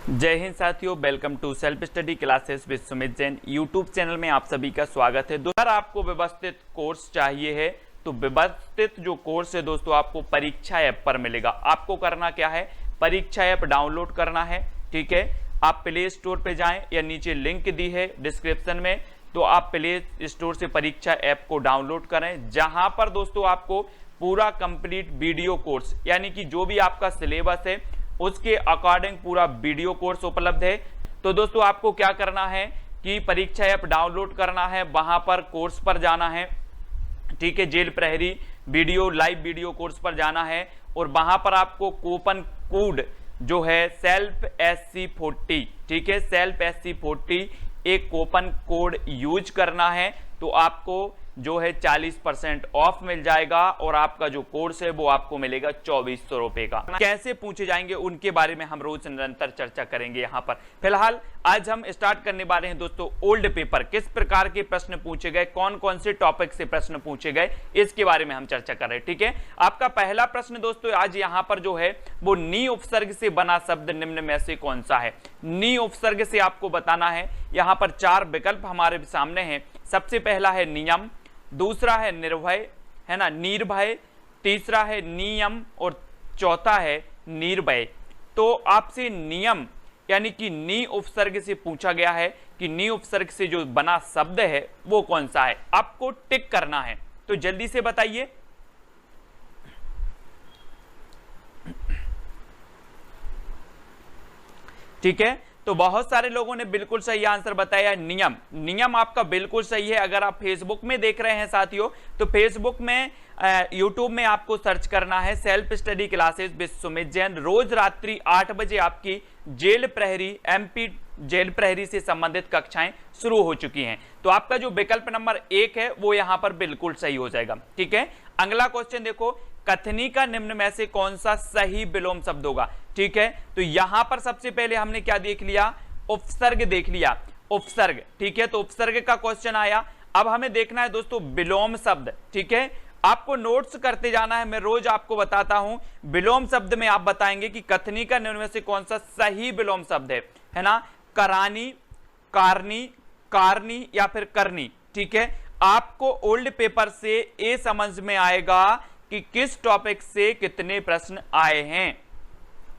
जय हिंद साथियों, welcome to self study classes with Sumit Jain YouTube channel में आप सभी का स्वागत है। अगर आपको व्यवस्थित कोर्स चाहिए है तो व्यवस्थित जो कोर्स है दोस्तों आपको परीक्षा ऐप पर मिलेगा। आपको करना क्या है, परीक्षा ऐप डाउनलोड करना है। ठीक है, आप प्ले स्टोर पे जाएं या नीचे लिंक दी है डिस्क्रिप्शन में, तो आप प्ले स्टोर से परीक्षा ऐप को डाउनलोड करें, जहां पर दोस्तों आपको पूरा कंप्लीट वीडियो कोर्स यानी कि जो भी आपका सिलेबस है उसके अकॉर्डिंग पूरा वीडियो कोर्स उपलब्ध है। तो दोस्तों आपको क्या करना है कि परीक्षा ऐप डाउनलोड करना है, वहां पर कोर्स पर जाना है। ठीक है, जेल प्रहरी वीडियो लाइव वीडियो कोर्स पर जाना है और वहां पर आपको कूपन कोड जो है सेल्फ SC40, ठीक है, सेल्फ SC40 एक कूपन कोड यूज करना है तो आपको जो है 40% ऑफ मिल जाएगा और आपका जो कोर्स है वो आपको मिलेगा 2400 रुपए का। कैसे पूछे जाएंगे उनके बारे में हम रोज निरंतर चर्चा करेंगे यहाँ पर। फिलहाल आज हम स्टार्ट करने वाले हैं दोस्तों ओल्ड पेपर, किस प्रकार के प्रश्न पूछे गए, कौन कौन से टॉपिक से प्रश्न पूछे गए, इसके बारे में हम चर्चा कर रहे हैं। ठीक है, आपका पहला प्रश्न दोस्तों आज यहाँ पर जो है वो नी उपसर्ग से बना शब्द निम्न में से कौन सा है। नी उपसर्ग से आपको बताना है। यहाँ पर 4 विकल्प हमारे सामने हैं। सबसे पहला है नियम, दूसरा है निर्भय, है ना, निर्भय, तीसरा है नियम और चौथा है निर्भय। तो आपसे नियम यानी कि नी उपसर्ग से पूछा गया है कि नी उपसर्ग से जो बना शब्द है वो कौन सा है, आपको टिक करना है। तो जल्दी से बताइए। ठीक है, तो बहुत सारे लोगों ने बिल्कुल सही आंसर बताया नियम। नियम आपका बिल्कुल सही है। अगर आप फेसबुक में देख रहे हैं साथियों तो फेसबुक में यूट्यूब में आपको सर्च करना है self study classes with Sumit Jain. रोज रात्रि 8 बजे आपकी जेल प्रहरी MP जेल प्रहरी से संबंधित कक्षाएं शुरू हो चुकी हैं। तो आपका जो विकल्प नंबर 1 है वो यहां पर बिल्कुल सही हो जाएगा। ठीक है, अगला क्वेश्चन देखो, कथनी का निम्न में से कौन सा सही विलोम शब्द होगा। ठीक है, तो यहां पर सबसे पहले हमने क्या देख लिया, उपसर्ग देख लिया, उपसर्ग। ठीक है, तो उपसर्ग का क्वेश्चन आया। अब हमें देखना है दोस्तों विलोम शब्द। ठीक है, आपको नोट्स करते जाना है, मैं रोज आपको बताता हूं। विलोम शब्द में आप बताएंगे कि कथनी का निम्न में से कौन सा सही विलोम शब्द है ना, करानी, कारनी, कारनी या फिर करनी। ठीक है, आपको ओल्ड पेपर से ये समझ में आएगा कि किस टॉपिक से कितने प्रश्न आए हैं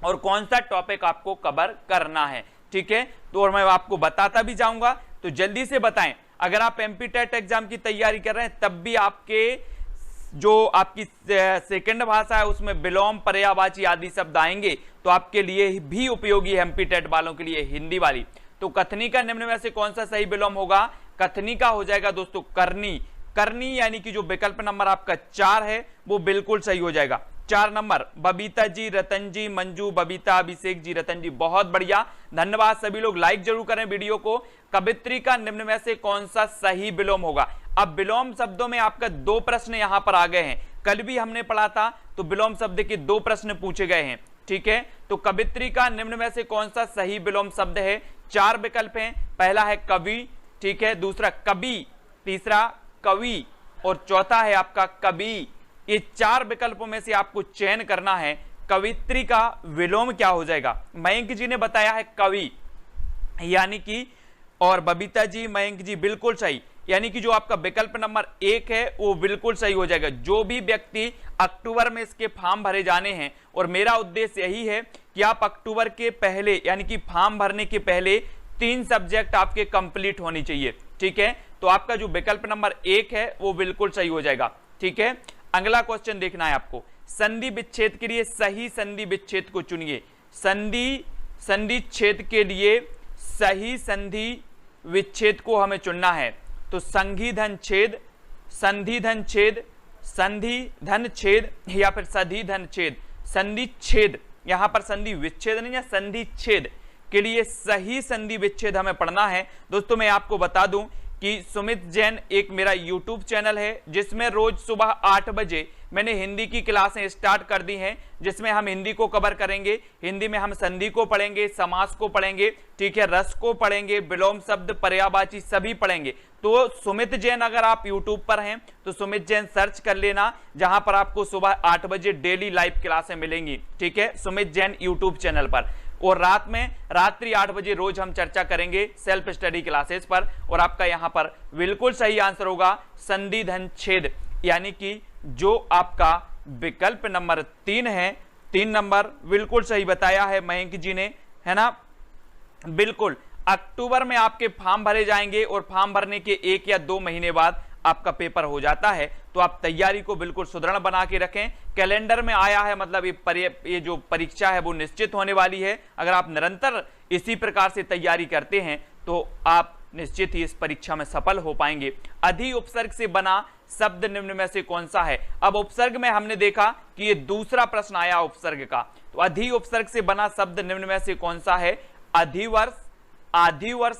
और कौन सा टॉपिक आपको कवर करना है। ठीक है, तो और मैं आपको बताता भी जाऊंगा, तो जल्दी से बताएं। अगर आप MP-TET एग्जाम की तैयारी कर रहे हैं तब भी आपके जो आपकी सेकंड भाषा है उसमें विलोम, पर्यायवाची आदि शब्द आएंगे तो आपके लिए भी उपयोगी है, MP-TET वालों के लिए हिंदी वाली। तो कथनी का निम्न में से कौन सा सही विलोम होगा, कथनी का हो जाएगा दोस्तों करनी। करनी यानी कि जो विकल्प नंबर आपका 4 है वो बिल्कुल सही हो जाएगा। 4 नंबर, बबीता जी, रतन जी, मंजू, बबीता, अभिषेक जी, रतन जी, बहुत बढ़िया, धन्यवाद। सभी लोग लाइक जरूर करें वीडियो को। कवित्री का निम्न में से कौन सा सही विलोम होगा। अब विलोम शब्दों में आपका 2 प्रश्न यहां पर आ गए हैं। कल भी हमने पढ़ा था तो विलोम शब्द के 2 प्रश्न पूछे गए हैं। ठीक है, तो कवित्री का निम्न में से कौन सा सही विलोम शब्द है। 4 विकल्प हैं, पहला है कवि, ठीक है, दूसरा कवि, तीसरा कवि और चौथा है आपका कवि। ये 4 विकल्पों में से आपको चयन करना है। कवित्री का विलोम क्या हो जाएगा। मयंक जी ने बताया है कवि यानी कि, और बबीता जी, मयंक जी बिल्कुल सही, यानी कि जो आपका विकल्प नंबर 1 है वो बिल्कुल सही हो जाएगा। जो भी व्यक्ति अक्टूबर में इसके फॉर्म भरे जाने हैं, और मेरा उद्देश्य यही है कि आप अक्टूबर के पहले यानी कि फॉर्म भरने के पहले 3 सब्जेक्ट आपके कंप्लीट होनी चाहिए। ठीक है, तो आपका जो विकल्प नंबर 1 है वो बिल्कुल सही हो जाएगा। ठीक है, अगला क्वेश्चन देखना है आपको, संधि विच्छेद के लिए सही संधि विच्छेद को चुनिए। संधि छेद के लिए सही संधि विच्छेद को हमें चुनना है। तो संधि धन छेद, संधि धन छेद, संधि धन छेद या फिर सधि धन छेद, संधि छेद। यहां पर संधि विच्छेद नहीं है, संधि छेद के लिए सही संधि विच्छेद हमें पढ़ना है। दोस्तों मैं आपको बता दूं कि सुमित जैन एक मेरा यूट्यूब चैनल है जिसमें रोज सुबह 8 बजे मैंने हिंदी की क्लासें स्टार्ट कर दी हैं, जिसमें हम हिंदी को कवर करेंगे। हिंदी में हम संधि को पढ़ेंगे, समास को पढ़ेंगे, ठीक है, रस को पढ़ेंगे, विलोम शब्द, पर्यायवाची सभी पढ़ेंगे। तो सुमित जैन अगर आप यूट्यूब पर हैं तो सुमित जैन सर्च कर लेना, जहां पर आपको सुबह 8 बजे डेली लाइव क्लासें मिलेंगी। ठीक है, सुमित जैन यूट्यूब चैनल पर। और रात में रात्रि 8 बजे रोज हम चर्चा करेंगे सेल्फ स्टडी क्लासेस पर। और आपका यहां पर बिल्कुल सही आंसर होगा संधि धन छेद, यानी कि जो आपका विकल्प नंबर 3 है, 3 नंबर बिल्कुल सही बताया है मयंक जी ने, है ना। बिल्कुल अक्टूबर में आपके फॉर्म भरे जाएंगे और फॉर्म भरने के 1 या 2 महीने बाद आपका पेपर हो जाता है। तो आप तैयारी को बिल्कुल सुदृढ़ बना के रखें। कैलेंडर में आया है, मतलब ये जो परीक्षा है वो निश्चित होने वाली है। अगर आप निरंतर इसी प्रकार से तैयारी करते हैं तो आप निश्चित ही इस परीक्षा में सफल हो पाएंगे। अधि उपसर्ग से बना शब्द निम्न में से कौन सा है। अब उपसर्ग में हमने देखा कि ये दूसरा प्रश्न आया उपसर्ग का, तो अधि उपसर्ग से बना शब्द निम्न में से कौन सा है। अधिवर्ष, आधिवर्ष,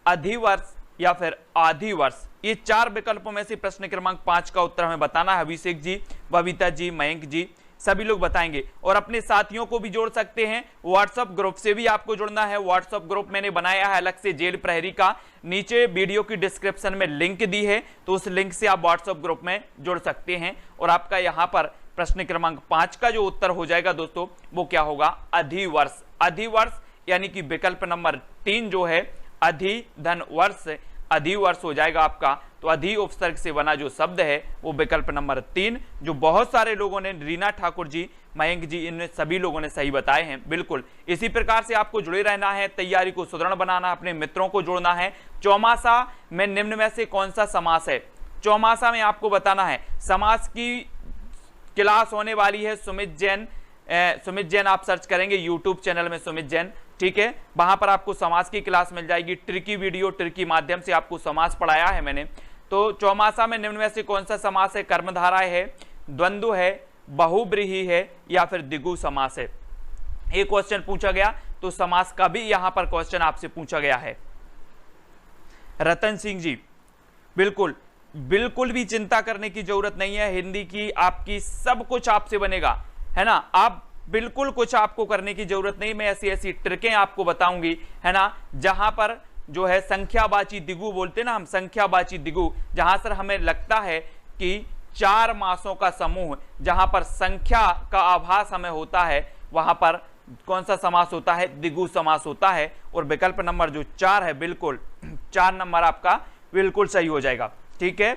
अधिवर्ष या फिर आधिवर्ष। ये 4 विकल्पों में से प्रश्न क्रमांक 5 का उत्तर हमें बताना है। अभिषेक जी, बबीता जी, मयंक जी सभी लोग बताएंगे। और अपने साथियों को भी जोड़ सकते हैं, व्हाट्सएप ग्रुप से भी आपको जुड़ना है। व्हाट्सएप ग्रुप मैंने बनाया है अलग से जेल प्रहरी का, नीचे वीडियो की डिस्क्रिप्शन में लिंक दी है, तो उस लिंक से आप व्हाट्सएप ग्रुप में जुड़ सकते हैं। और आपका यहाँ पर प्रश्न क्रमांक 5 का जो उत्तर हो जाएगा दोस्तों वो क्या होगा, अधिवर्ष। अधिवर्ष यानी कि विकल्प नंबर 3 जो है अधि धन वर्ष, अधिवर्ष हो जाएगा आपका। तो अधि उपसर्ग से बना जो शब्द है वो विकल्प नंबर 3, जो बहुत सारे लोगों ने, रीना ठाकुर जी, मयंक जी, इन सभी लोगों ने सही बताए हैं। बिल्कुल इसी प्रकार से आपको जुड़े रहना है, तैयारी को सुदृढ़ बनाना, अपने मित्रों को जोड़ना है। चौमासा में निम्न में से कौन सा समास है। चौमासा में आपको बताना है, समास की क्लास होने वाली है। सुमित जैन आप सर्च करेंगे यूट्यूब चैनल में, सुमित जैन, ठीक है, वहां पर आपको समास की क्लास मिल जाएगी। ट्रिकी वीडियो, ट्रिकी माध्यम से आपको समास पढ़ाया है मैंने। तो चौमासा में निम्न में से कौन सा समास है। कर्मधारय है, द्वंद्व है, बहुब्रीहि है या फिर द्विगु समास है। एक क्वेश्चन पूछा गया तो समास का भी यहां पर क्वेश्चन आपसे पूछा गया है। रतन सिंह जी, बिल्कुल बिल्कुल भी चिंता करने की जरूरत नहीं है। हिंदी की आपकी सब कुछ आपसे बनेगा, है ना। आप बिल्कुल कुछ आपको करने की जरूरत नहीं, मैं ऐसी ऐसी ट्रिकें आपको बताऊंगी, है ना, जहां पर जो है संख्यावाची द्विगु बोलते ना हम, संख्यावाची द्विगु, जहां सर हमें लगता है कि 4 मासों का समूह, जहां पर संख्या का आभास हमें होता है, वहां पर कौन सा समास होता है, द्विगु समास होता है। और विकल्प नंबर जो 4 है, बिल्कुल 4 नंबर आपका बिल्कुल सही हो जाएगा, ठीक है।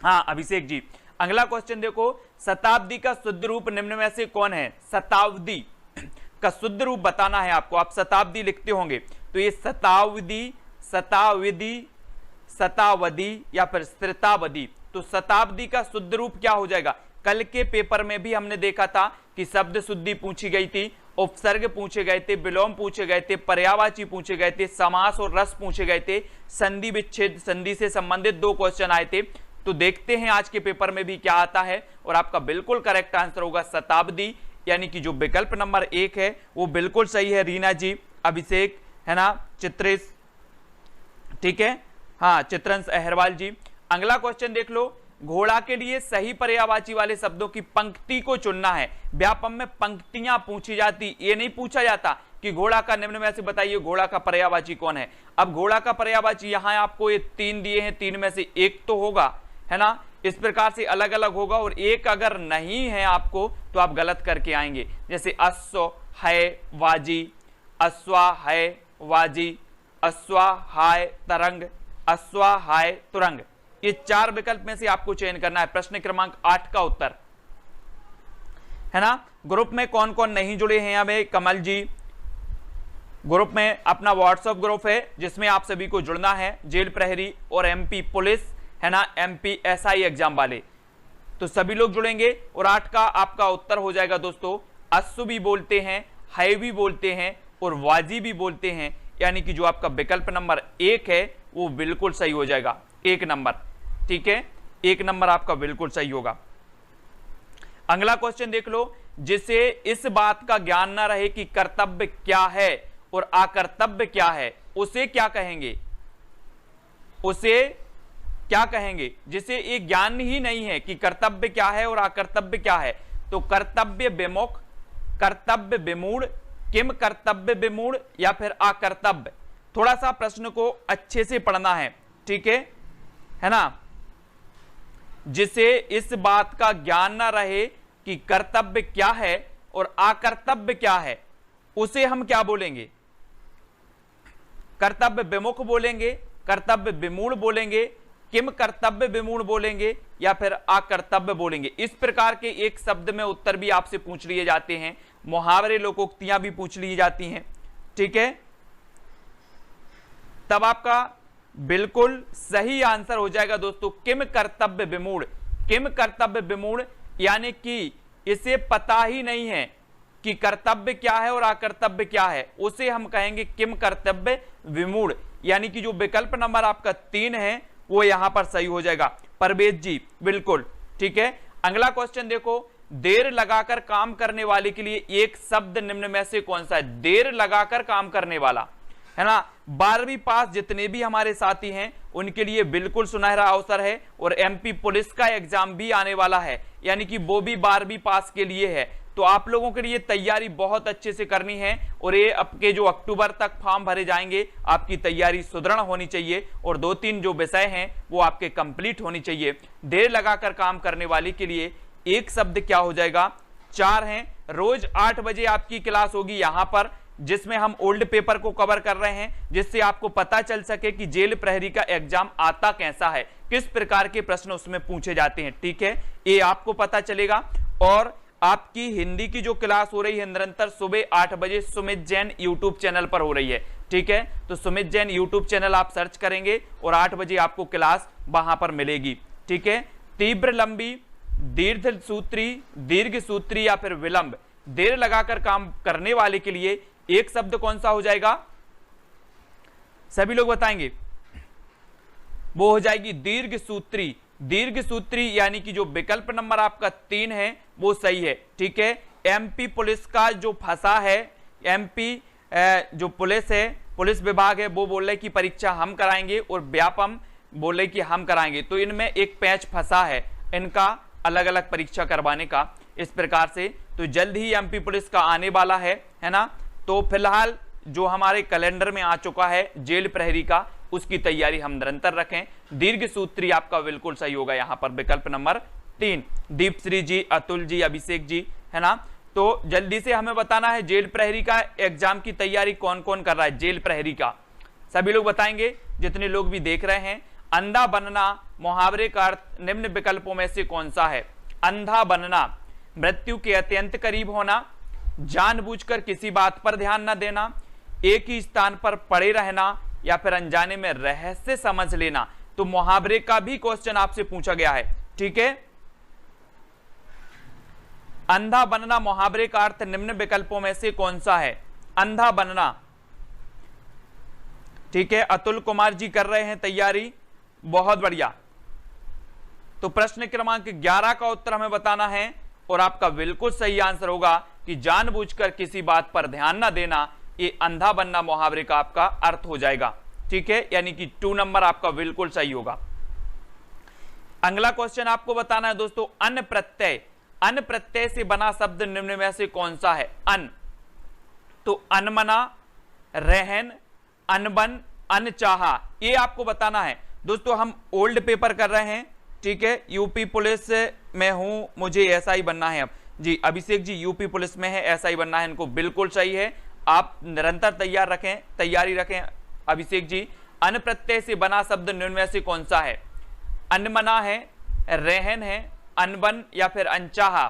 हाँ अभिषेक जी, अगला क्वेश्चन देखो, शताब्दी का शुद्ध रूप निम्न में से कौन है। शताब्दी का शुद्ध रूप बताना है आपको। आप शताब्दी लिखते होंगे तो ये शताब्दी, शतावधि, शतावधि या फिर शतावधि। तो शताब्दी का शुद्ध रूप क्या हो जाएगा। कल के पेपर में भी हमने देखा था कि शब्द शुद्धि पूछी गई थी, उपसर्ग पूछे गए थे, विलोम पूछे गए थे, पर्यायवाची पूछे गए थे, समास और रस पूछे गए थे, संधि विच्छेद, संधि से संबंधित 2 क्वेश्चन आए थे। तो देखते हैं आज के पेपर में भी क्या आता है। और आपका बिल्कुल करेक्ट आंसर होगा शताब्दी, यानी कि जो विकल्प नंबर 1 है वो बिल्कुल सही है। रीना जी, अभिषेक, है ना, चित्रेश, ठीक है, हाँ चित्रंश अहरवाल जी। अगला क्वेश्चन देख लो, घोड़ा के लिए सही पर्यायवाची वाले शब्दों की पंक्ति को चुनना है। व्यापम में पंक्तियां पूछी जाती, ये नहीं पूछा जाता कि घोड़ा का निम्न में से बताइए घोड़ा का पर्यायवाची कौन है। अब घोड़ा का पर्यायवाची यहां आपको ये 3 दिए हैं, 3 में से 1 तो होगा, है ना, इस प्रकार से अलग अलग होगा। और एक अगर नहीं है आपको तो आप गलत करके आएंगे, जैसे अश्व है वाजी, अश्वा है वाजी, अश्वा हाय तरंग, अश्वा हाय तुरंग। ये 4 विकल्प में से आपको चयन करना है। प्रश्न क्रमांक 8 का उत्तर, है ना। ग्रुप में कौन कौन नहीं जुड़े हैं अभी, कमल जी, ग्रुप में अपना व्हाट्सएप ग्रुप है जिसमें आप सभी को जुड़ना है, जेल प्रहरी और एमपी पुलिस, है ना, एमपी एसआई एग्जाम वाले, तो सभी लोग जुड़ेंगे। और 8 का आपका उत्तर हो जाएगा दोस्तों, अश्व भी बोलते हैं, है भी बोलते हैं और वाजी भी बोलते हैं, यानी कि जो आपका विकल्प नंबर 1 है वो बिल्कुल सही हो जाएगा, 1 नंबर, ठीक है, 1 नंबर आपका बिल्कुल सही होगा। अगला क्वेश्चन देख लो, जिसे इस बात का ज्ञान ना रहे कि कर्तव्य क्या है और अकर्तव्य क्या है, उसे क्या कहेंगे। उसे क्या कहेंगे जिसे ये ज्ञान ही नहीं है कि कर्तव्य क्या है और अकर्तव्य क्या है। तो कर्तव्य विमुख, कर्तव्य विमूढ़, किम कर्तव्य विमूढ़ या फिर अकर्तव्य। थोड़ा सा प्रश्न को अच्छे से पढ़ना है, ठीक है ना। जिसे इस बात का ज्ञान ना रहे कि कर्तव्य क्या है और अकर्तव्य क्या है, उसे हम क्या बोलेंगे? कर्तव्य विमुख बोलेंगे, कर्तव्य विमूढ़ बोलेंगे, किम कर्तव्य विमूढ़ बोलेंगे, या फिर अकर्तव्य बोलेंगे। इस प्रकार के एक शब्द में उत्तर भी आपसे पूछ लिए जाते हैं, मुहावरे लोकोक्तियां भी पूछ ली जाती हैं, ठीक है। तब आपका बिल्कुल सही आंसर हो जाएगा दोस्तों किम कर्तव्य विमूढ़। किम कर्तव्य विमूढ़ यानी कि इसे पता ही नहीं है कि कर्तव्य क्या है और अकर्तव्य क्या है, उसे हम कहेंगे किम कर्तव्य विमूढ़। यानी कि जो विकल्प नंबर आपका 3 है वो यहां पर सही हो जाएगा। परवेज जी बिल्कुल ठीक है। अगला क्वेश्चन देखो, देर लगाकर काम करने वाले के लिए एक शब्द निम्न में से कौन सा है? देर लगाकर काम करने वाला, है ना। 12वीं पास जितने भी हमारे साथी हैं उनके लिए बिल्कुल सुनहरा अवसर है, और एमपी पुलिस का एग्जाम भी आने वाला है, यानी कि वो भी 12वीं पास के लिए है। तो आप लोगों के लिए तैयारी बहुत अच्छे से करनी है, और ये आपके जो अक्टूबर तक फॉर्म भरे जाएंगे आपकी तैयारी सुदृढ़ होनी चाहिए, और 2-3 जो विषय हैं वो आपके कंप्लीट होनी चाहिए। देर लगाकर काम करने वाले के लिए एक शब्द क्या हो जाएगा? 4 हैं। रोज 8 बजे आपकी क्लास होगी यहां पर, जिसमें हम ओल्ड पेपर को कवर कर रहे हैं, जिससे आपको पता चल सके कि जेल प्रहरी का एग्जाम आता कैसा है, किस प्रकार के प्रश्न उसमें पूछे जाते हैं, ठीक है, ये आपको पता चलेगा। और आपकी हिंदी की जो क्लास हो रही है निरंतर सुबह 8 बजे सुमित जैन यूट्यूब चैनल पर हो रही है, ठीक है। तो सुमित जैन यूट्यूब चैनल आप सर्च करेंगे और 8 बजे आपको क्लास वहां पर मिलेगी, ठीक है। तीव्र, लंबी, दीर्घ सूत्री, दीर्घ सूत्री या फिर विलंब, देर लगाकर काम करने वाले के लिए एक शब्द कौन सा हो जाएगा? सभी लोग बताएंगे। वो हो जाएगी दीर्घ सूत्री। दीर्घ सूत्री यानी कि जो विकल्प नंबर आपका 3 है वो सही है, ठीक है। एमपी पुलिस का जो फंसा है, एमपी जो पुलिस है, पुलिस विभाग है, वो बोल रहे कि परीक्षा हम कराएंगे, और व्यापम बोल रहे कि हम कराएंगे। तो इनमें एक पैच फंसा है इनका अलग अलग परीक्षा करवाने का, इस प्रकार से। तो जल्द ही एमपी पुलिस का आने वाला है ना। तो फिलहाल जो हमारे कैलेंडर में आ चुका है जेल प्रहरी का, उसकी तैयारी हम निरंतर रखें। दीर्घ सूत्री आपका बिल्कुल सही होगा यहां पर विकल्प नंबर 3। दीपश्री जी, अतुल जी, अभिषेक जी, है ना। तो जल्दी से हमें बताना है जेल प्रहरी का एग्जाम की तैयारी कौन कौन कर रहा है, जेल प्रहरी का सभी लोग बताएंगे, जितने लोग भी देख रहे हैं। अंधा बनना मुहावरे का अर्थ निम्न विकल्पों में से कौन सा है? अंधा बनना, मृत्यु के अत्यंत करीब होना, जानबूझकर किसी बात पर ध्यान न देना, एक ही स्थान पर पड़े रहना, या फिर अनजाने में रहस्य समझ लेना। तो मुहावरे का भी क्वेश्चन आपसे पूछा गया है, ठीक है। अंधा बनना मुहावरे का अर्थ निम्न विकल्पों में से कौन सा है? अंधा बनना, ठीक है। अतुल कुमार जी कर रहे हैं तैयारी, बहुत बढ़िया। तो प्रश्न क्रमांक 11 का उत्तर हमें बताना है, और आपका बिल्कुल सही आंसर होगा कि जानबूझकर किसी बात पर ध्यान न देना, ये अंधा बनना मुहावरे का आपका अर्थ हो जाएगा, ठीक है। यानी कि 2 नंबर आपका बिल्कुल सही होगा। अगला क्वेश्चन आपको बताना है दोस्तों, अन प्रत्यय। अन प्रत्यय से बना शब्द निम्न में से कौन सा है? अन, तो अनमना, रहन, अनबन, अनचाहा, ये आपको बताना है दोस्तों। हम ओल्ड पेपर कर रहे हैं, ठीक है। यूपी पुलिस में हूं, मुझे ऐसा ही बनना है अब जी। अभिषेक जी यूपी पुलिस में है, ऐसा ही बनना है इनको, बिल्कुल सही है। आप निरंतर तैयारी रखें अभिषेक जी। अन प्रत्यय से बना शब्द निम्न में से कौन सा है? अनमना है, रहन है, अनबन या फिर अनचाहा।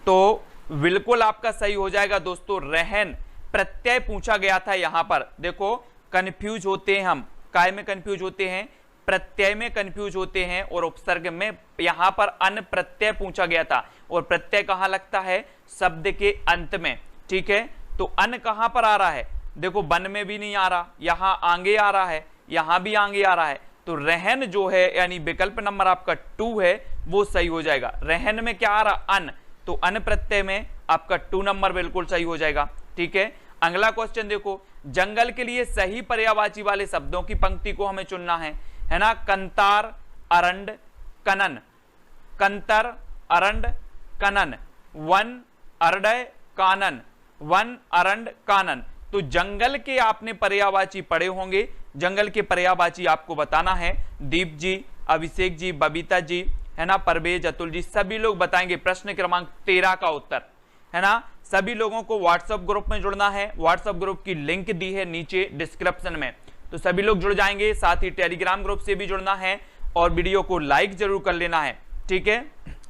तो बिल्कुल आपका सही हो जाएगा दोस्तों रहन। प्रत्यय पूछा गया था यहां पर, देखो कंफ्यूज होते हैं हम, काय में कंफ्यूज होते हैं, प्रत्यय में कंफ्यूज होते हैं, और उपसर्ग में। यहां पर अन प्रत्यय पूछा गया था, और प्रत्यय कहां लगता है? शब्द के अंत में, ठीक है। तो अन कहां पर आ रहा है? देखो वन में भी नहीं आ रहा, यहां आगे आ रहा है, यहां भी आगे आ रहा है। तो रहन जो है यानी विकल्प नंबर आपका 2 है वो सही हो जाएगा। रहन में क्या आ रहा? अन, तो अन प्रत्यय में आपका 2 नंबर बिल्कुल सही हो जाएगा, ठीक है। अगला क्वेश्चन देखो, जंगल के लिए सही पर्यायवाची वाले शब्दों की पंक्ति को हमें चुनना है ना। कंतार, अरंड, कनन, कंतर, अरंड, कनन, वन, अरडय, कानन, वन, अरंड, कानन। तो जंगल के आपने पर्यायवाची पढ़े होंगे, जंगल के पर्यायवाची आपको बताना है। दीप जी, अभिषेक जी, बबीता जी, है ना, परवेज, अतुल जी, सभी लोग बताएंगे प्रश्न क्रमांक 13 का उत्तर, है ना। सभी लोगों को व्हाट्सएप ग्रुप में जुड़ना है, व्हाट्सएप ग्रुप की लिंक दी है नीचे डिस्क्रिप्शन में, तो सभी लोग जुड़ जाएंगे। साथ ही टेलीग्राम ग्रुप से भी जुड़ना है और वीडियो को लाइक जरूर कर लेना है, ठीक है।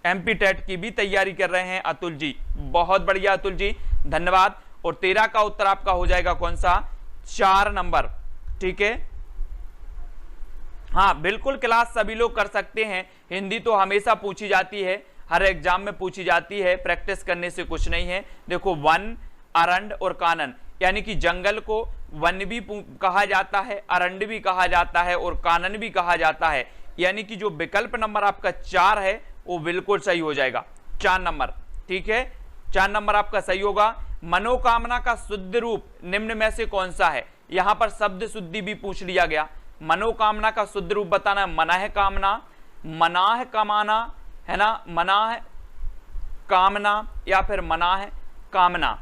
एमपी टेट की भी तैयारी कर रहे हैं अतुल जी, बहुत बढ़िया अतुल जी, धन्यवाद। और 13 का उत्तर आपका हो जाएगा कौन सा, 4 नंबर, ठीक है। हाँ बिल्कुल, क्लास सभी लोग कर सकते हैं। हिंदी तो हमेशा पूछी जाती है, हर एग्जाम में पूछी जाती है, प्रैक्टिस करने से कुछ नहीं है। देखो वन, अरंड और कानन, यानी कि जंगल को वन भी कहा जाता है, अरंड भी कहा जाता है और कानन भी कहा जाता है, यानी कि जो विकल्प नंबर आपका 4 है वो बिल्कुल सही हो जाएगा, 4 नंबर, ठीक है। 4 नंबर आपका सही होगा। मनोकामना का शुद्ध रूप निम्न में से कौन सा है, यहां पर शब्द शुद्धि भी पूछ लिया गया। मनोकामना का शुद्ध रूप बताना है, मनाह कामना, मनाह कमाना, है ना, मनाह कामना या फिर मनाह कामना।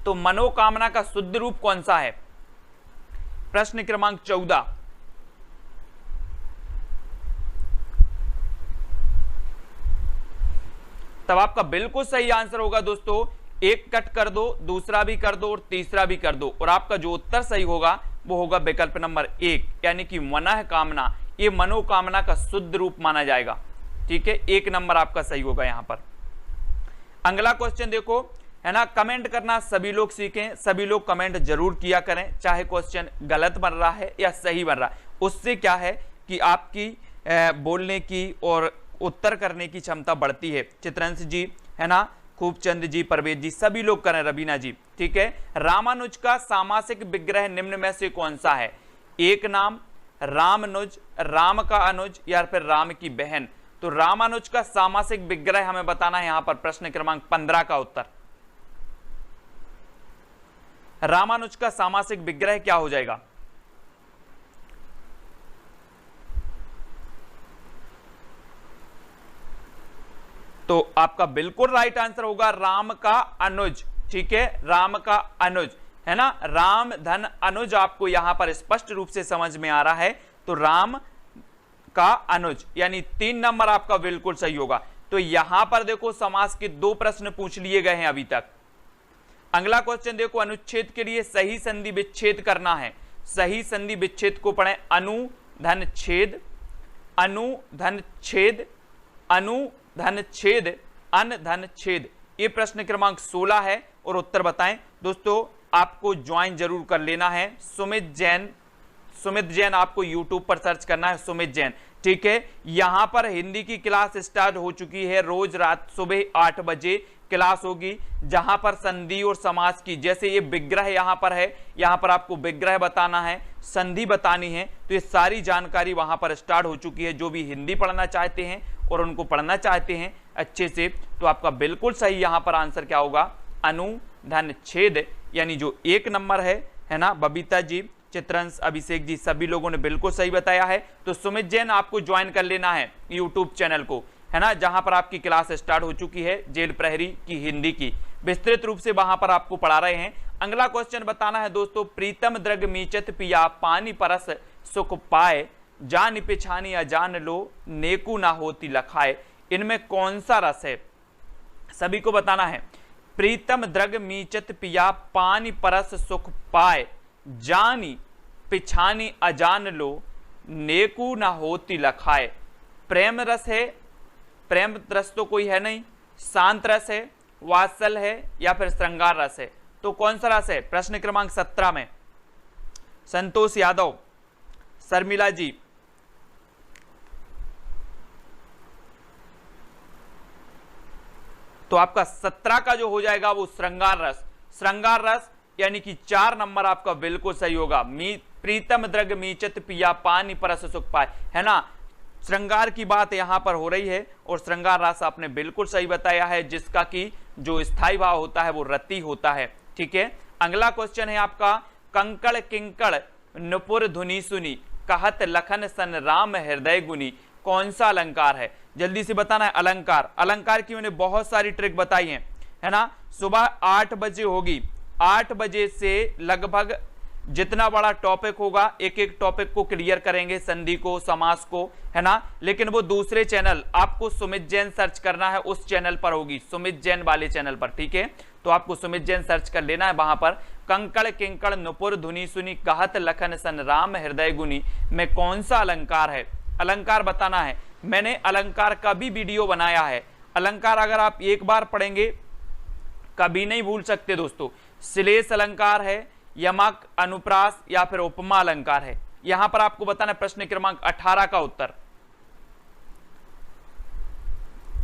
तो मनोकामना का शुद्ध रूप कौन सा है, प्रश्न क्रमांक 14। तब आपका बिल्कुल सही आंसर होगा दोस्तों, एक कट कर दो, दूसरा भी कर दो और तीसरा भी कर दो, और आपका जो उत्तर सही होगा वो होगा विकल्प नंबर 1, यानी कि मनः कामना, ये मनोकामना का शुद्ध रूप माना जाएगा, ठीक है। 1 नंबर आपका सही होगा यहां पर। अगला क्वेश्चन देखो, है ना, कमेंट करना सभी लोग सीखें, सभी लोग कमेंट जरूर किया करें, चाहे क्वेश्चन गलत बन रहा है या सही बन रहा है, उससे क्या है कि आपकी बोलने की और उत्तर करने की क्षमता बढ़ती है। चित्रंश जी, है ना, खूबचंद जी, परवेज जी, सभी लोग करें, रवीना जी, ठीक है। रामानुज का सामासिक विग्रह निम्न में से कौन सा है, एक नाम, रामानुज, राम का अनुज या फिर राम की बहन। तो रामानुज का सामासिक विग्रह हमें बताना है यहां पर, प्रश्न क्रमांक 15 का उत्तर। रामानुज का सामासिक विग्रह क्या हो जाएगा, तो आपका बिल्कुल राइट आंसर होगा राम का अनुज, ठीक है, राम का अनुज, है ना, राम धन अनुज आपको यहां पर स्पष्ट रूप से समझ में आ रहा है, तो राम का अनुज, यानी 3 नंबर आपका बिल्कुल सही होगा। तो यहां पर देखो समास के 2 प्रश्न पूछ लिए गए हैं अभी तक। अगला क्वेश्चन देखो, अनुच्छेद के लिए सही संधि विच्छेद करना है, सही संधि विच्छेद को पढ़ें, अनु धन छेद, अनु धन छेद, अनु धन छेद, अन धन छेद, ये प्रश्न क्रमांक 16 है और उत्तर बताएं। दोस्तों आपको ज्वाइन जरूर कर लेना है, सुमित जैन, सुमित जैन आपको यूट्यूब पर सर्च करना है, सुमित जैन, ठीक है। यहां पर हिंदी की क्लास स्टार्ट हो चुकी है, रोज रात सुबह 8 बजे क्लास होगी, जहां पर संधि और समास की, जैसे ये विग्रह यहां पर है, यहां पर आपको विग्रह बताना है, संधि बतानी है, तो ये सारी जानकारी वहां पर स्टार्ट हो चुकी है। जो भी हिंदी पढ़ना चाहते हैं और उनको पढ़ना चाहते हैं अच्छे से, तो आपका बिल्कुल सही यहां पर आंसर क्या होगा, अनु धन छेद, यानी जो 1 नंबर है ना। बबीता जी, चित्रंश, अभिषेक जी, सभी लोगों ने बिल्कुल सही बताया है। तो सुमित जैन आपको ज्वाइन कर लेना है यूट्यूब चैनल को, है ना, जहां पर आपकी क्लास स्टार्ट हो चुकी है जेल प्रहरी की हिंदी की, विस्तृत रूप से वहां पर आपको पढ़ा रहे हैं। अगला क्वेश्चन बताना है दोस्तों, प्रीतम द्रग मीचत पिया पानी परस सुख पाए, जान पिछानी अजान लो नेकू ना होती लखाए, इनमें कौन सा रस है, सभी को बताना है। प्रीतम द्रग मीचत पिया पानी परस सुख पाए, जानी पिछानी अजान लो नेकू ना होती लखाए। प्रेम रस है, प्रेम रस तो कोई है नहीं, शांत रस है, वात्सल है या फिर श्रृंगार रस है, तो कौन सा रस है, प्रश्न क्रमांक 17 में। संतोष यादव, शर्मिला जी, तो आपका 17 का जो हो जाएगा वो श्रृंगार रस, श्रृंगार रस, यानी कि 4 नंबर आपका बिल्कुल सही होगा। प्रीतम द्रग मीचत पिया पानी परस सुख पाए, है ना, श्रृंगार की बात यहां पर हो रही है और श्रृंगार रस आपने बिल्कुल सही बताया है, जिसका कि जो स्थायी भाव होता है वो रति होता है, ठीक है। अगला क्वेश्चन है आपका, कंकड़ किंकड़ नुपुर धुनी सुनी, कहत लखन सन राम हृदय गुनी, कौन सा अलंकार है, जल्दी से बताना है। अलंकार, अलंकार की मैंने बहुत सारी ट्रिक बताई है ना। सुबह 8 बजे होगी, 8 बजे से लगभग जितना बड़ा टॉपिक होगा एक एक टॉपिक को क्लियर करेंगे, संधि को, समास को, है ना। लेकिन वो दूसरे चैनल, आपको सुमित जैन सर्च करना है, उस चैनल पर होगी, सुमित जैन वाले चैनल पर, ठीक है। तो आपको सुमित जैन सर्च कर लेना है, वहां पर कंकड़ किंकड़ नुपुर धुनी सुनी कहत लखन सन राम हृदय गुनी में कौन सा अलंकार है, अलंकार बताना है। मैंने अलंकार का भी वीडियो बनाया है। अलंकार अगर आप एक बार पढ़ेंगे कभी नहीं भूल सकते दोस्तों। श्लेष अलंकार है, यमक, अनुप्रास या फिर उपमा अलंकार है। यहां पर आपको बताना प्रश्न क्रमांक 18 का उत्तर,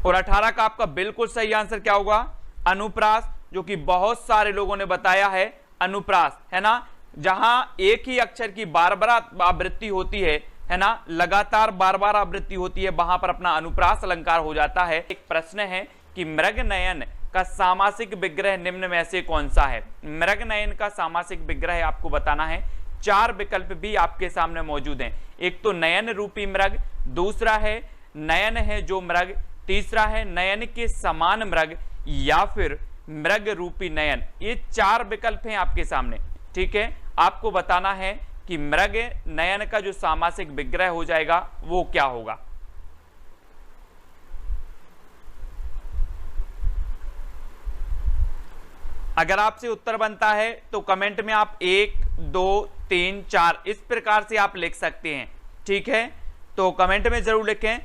और 18 का आपका बिल्कुल सही आंसर क्या होगा, अनुप्रास, जो कि बहुत सारे लोगों ने बताया है अनुप्रास, है ना। जहां एक ही अक्षर की बार बार आवृत्ति होती है ना, लगातार बार बार आवृत्ति होती है, वहां पर अपना अनुप्रास अलंकार हो जाता है। एक प्रश्न है कि मृग नयन का सामासिक विग्रह निम्न में से कौन सा है। मृग नयन का सामासिक विग्रह आपको बताना है। 4 विकल्प भी आपके सामने मौजूद हैं। एक तो नयन रूपी मृग, दूसरा है नयन है जो मृग, तीसरा है नयन के समान मृग, या फिर मृग रूपी नयन। ये 4 विकल्प हैं आपके सामने, ठीक है। आपको बताना है कि मृग नयन का जो सामासिक विग्रह हो जाएगा वो क्या होगा। अगर आपसे उत्तर बनता है तो कमेंट में आप 1, 2, 3, 4 इस प्रकार से आप लिख सकते हैं, ठीक है। तो कमेंट में जरूर लिखें,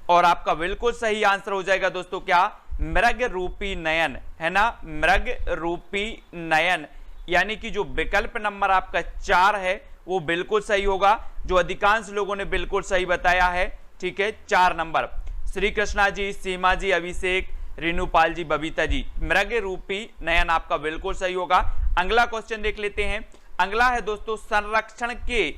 और आपका बिल्कुल सही आंसर हो जाएगा दोस्तों क्या, मृग रूपी नयन, है ना, मृग रूपी नयन। यानी कि जो विकल्प नंबर आपका 4 है वो बिल्कुल सही होगा, जो अधिकांश लोगों ने बिल्कुल सही बताया है, ठीक है। 4 नंबर, श्री कृष्णा जी, सीमा जी, अभिषेक, रेणुपाल जी, बबीता जी, मृग रूपी नयन आपका बिल्कुल सही होगा। अगला क्वेश्चन देख लेते हैं। अगला है दोस्तों, संरक्षण के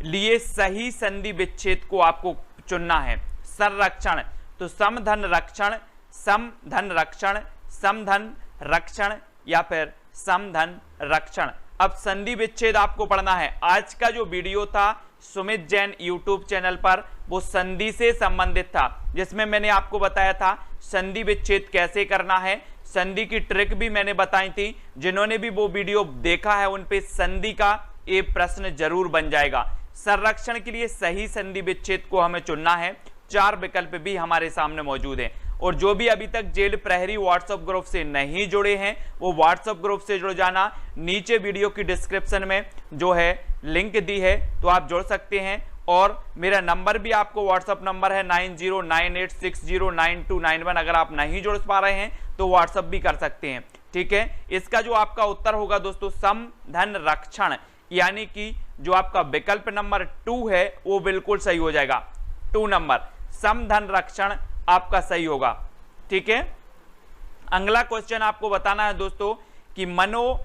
लिए सही संधि विच्छेद को आपको चुनना है। संरक्षण, तो समधन रक्षण, समधन रक्षण, समधन रक्षण या फिर समधन रक्षण। अब संधि विच्छेद आपको पढ़ना है। आज का जो वीडियो था सुमित जैन यूट्यूब चैनल पर, वो संधि से संबंधित था, जिसमें मैंने आपको बताया था संधि विच्छेद कैसे करना है, संधि की ट्रिक भी मैंने बताई थी। जिन्होंने भी वो वीडियो देखा है उन पे संधि का ये प्रश्न जरूर बन जाएगा। संरक्षण के लिए सही संधि विच्छेद को हमें चुनना है। 4 विकल्प भी हमारे सामने मौजूद हैं। और जो भी अभी तक जेल प्रहरी व्हाट्सएप ग्रुप से नहीं जुड़े हैं वो व्हाट्सएप ग्रुप से जुड़ जाना। नीचे वीडियो की डिस्क्रिप्शन में जो है लिंक दी है, तो आप जुड़ सकते हैं। और मेरा नंबर भी आपको व्हाट्सएप नंबर है 9098609291। अगर आप नहीं जुड़ पा रहे हैं तो व्हाट्सएप भी कर सकते हैं, ठीक है। इसका जो आपका उत्तर होगा दोस्तों समधन रक्षण, यानी कि जो आपका विकल्प नंबर 2 है वो बिल्कुल सही हो जाएगा। 2 नंबर समधन रक्षण आपका सही होगा, ठीक है। अगला क्वेश्चन आपको बताना है दोस्तों कि मनो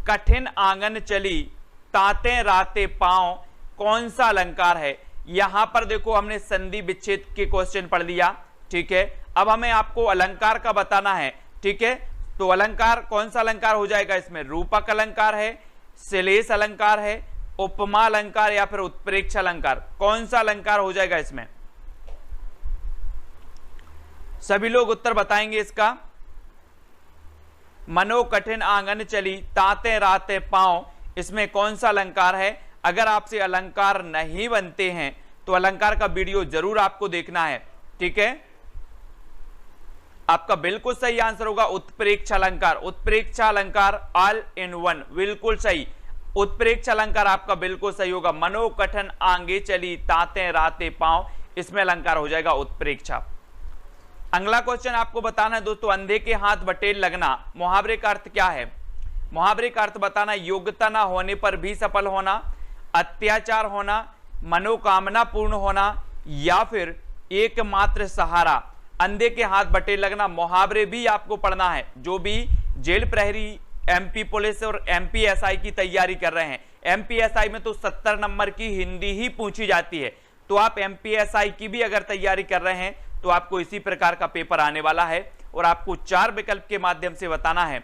कठिन आंगन चली ताते राते पांव कौन सा अलंकार है। यहां पर देखो हमने संधि विच्छेद के क्वेश्चन पढ़ लिया, ठीक है। अब हमें आपको अलंकार का बताना है, ठीक है। तो अलंकार कौन सा अलंकार हो जाएगा इसमें, रूपक अलंकार है, श्लेष अलंकार है, उपमा अलंकार या फिर उत्प्रेक्ष अलंकार, कौन सा अलंकार हो जाएगा इसमें। सभी लोग उत्तर बताएंगे इसका। मनो कठिन आंगन चली ताते राते पांव, इसमें कौन सा अलंकार है। अगर आपसे अलंकार नहीं बनते हैं तो अलंकार का वीडियो जरूर आपको देखना है, ठीक है। आपका बिल्कुल सही आंसर होगा उत्प्रेक्ष अलंकार। उत्प्रेक्ष अलंकार ऑल इन वन, बिल्कुल सही। उत्प्रेक्ष अलंकार आपका बिल्कुल सही होगा। मनो कठिन आंगे चली ताते राते पांव, इसमें अलंकार हो जाएगा उत्प्रेक्षा। अगला क्वेश्चन आपको बताना है दोस्तों, अंधे के हाथ बटेर लगना, मुहावरे का अर्थ क्या है। मुहावरे का अर्थ बताना, योग्यता ना होने पर भी सफल होना, अत्याचार होना, मनोकामना पूर्ण होना या फिर एकमात्र सहारा। अंधे के हाथ बटेर लगना मुहावरे भी आपको पढ़ना है। जो भी जेल प्रहरी, एमपी पुलिस और एमपीएसआई की तैयारी कर रहे हैं, एमपीएसआई में तो 70 नंबर की हिंदी ही पूछी जाती है, तो आप एमपीएसआई की भी अगर तैयारी कर रहे हैं तो आपको इसी प्रकार का पेपर आने वाला है। और आपको 4 विकल्प के माध्यम से बताना है।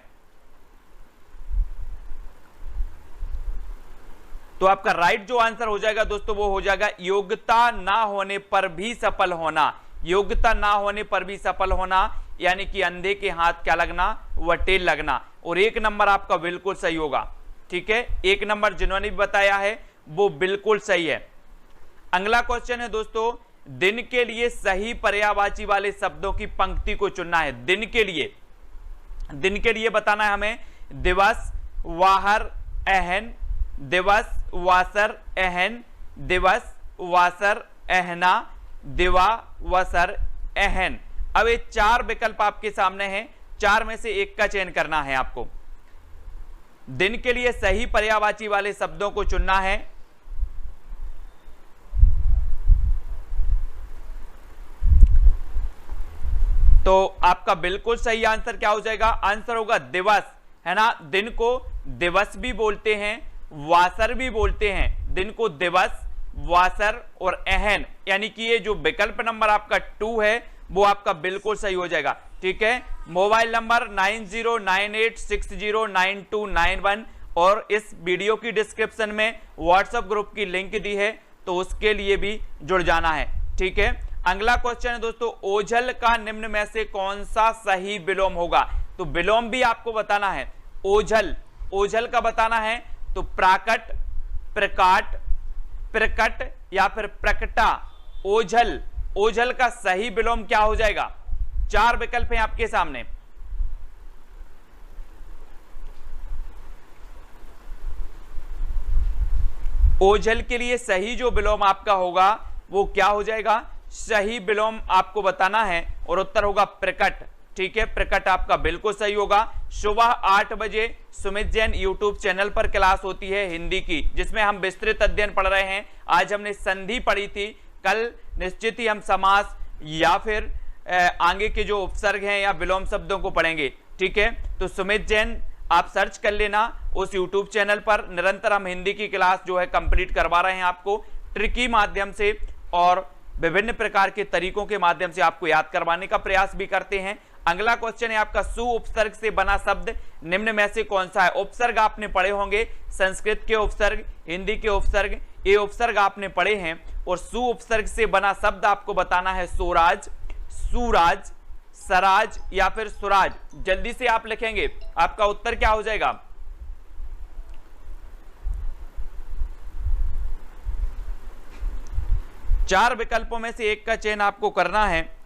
तो आपका राइट जो आंसर हो जाएगा दोस्तों वो हो जाएगा योग्यता ना होने पर भी सफल होना। योग्यता ना होने पर भी सफल होना यानी कि अंधे के हाथ क्या लगना, वटेल लगना। और 1 नंबर आपका बिल्कुल सही होगा, ठीक है, 1 नंबर जिन्होंने भी बताया है वो बिल्कुल सही है। अगला क्वेश्चन है दोस्तों, दिन के लिए सही पर्यायवाची वाले शब्दों की पंक्ति को चुनना है। दिन के लिए बताना है हमें दिवस, वाहर, अहन, दिवस, वासर, अहन, दिवस, वासर, अहना, दिवा, वसर, अहन। अब ये 4 विकल्प आपके सामने हैं, 4 में से एक का चयन करना है आपको। दिन के लिए सही पर्यायवाची वाले शब्दों को चुनना है। तो आपका बिल्कुल सही आंसर क्या हो जाएगा? आंसर होगा दिवस, है ना। दिन को दिवस भी बोलते हैं, वासर भी बोलते हैं। दिन को दिवस, वासर और अहन, यानी कि ये जो विकल्प नंबर आपका 2 है वो आपका बिल्कुल सही हो जाएगा। ठीक है, मोबाइल नंबर 9098609291 और इस वीडियो की डिस्क्रिप्शन में व्हाट्सएप ग्रुप की लिंक दी है, तो उसके लिए भी जुड़ जाना है। ठीक है, अगला क्वेश्चन है दोस्तों, ओझल का निम्न में से कौन सा सही विलोम होगा? तो विलोम भी आपको बताना है। ओझल का बताना है तो प्राकट, प्रकाट, प्रकट या फिर प्रकटा। ओझल का सही विलोम क्या हो जाएगा? 4 विकल्प हैं आपके सामने। ओझल के लिए सही जो विलोम आपका होगा वो क्या हो जाएगा? सही विलोम आपको बताना है और उत्तर होगा प्रकट। ठीक है, प्रकट आपका बिल्कुल सही होगा। सुबह 8 बजे सुमित जैन यूट्यूब चैनल पर क्लास होती है हिंदी की, जिसमें हम विस्तृत अध्ययन पढ़ रहे हैं। आज हमने संधि पढ़ी थी, कल निश्चित ही हम समास या फिर आगे के जो उपसर्ग हैं या विलोम शब्दों को पढ़ेंगे। ठीक है, तो सुमित जैन आप सर्च कर लेना उस यूट्यूब चैनल पर। निरंतर हम हिंदी की क्लास जो है कंप्लीट करवा रहे हैं आपको, ट्रिकी माध्यम से और विभिन्न प्रकार के तरीकों के माध्यम से आपको याद करवाने का प्रयास भी करते हैं। अगला क्वेश्चन है आपका, सु उपसर्ग से बना शब्द निम्न में से कौन सा है? उपसर्ग आपने पढ़े होंगे, संस्कृत के उपसर्ग, हिंदी के उपसर्ग, ये उपसर्ग आपने पढ़े हैं। और सु उपसर्ग से बना शब्द आपको बताना है स्वराज, सुराज, सराज या फिर सुराज। जल्दी से आप लिखेंगे, आपका उत्तर क्या हो जाएगा? चार विकल्पों में से एक का चयन आपको करना है।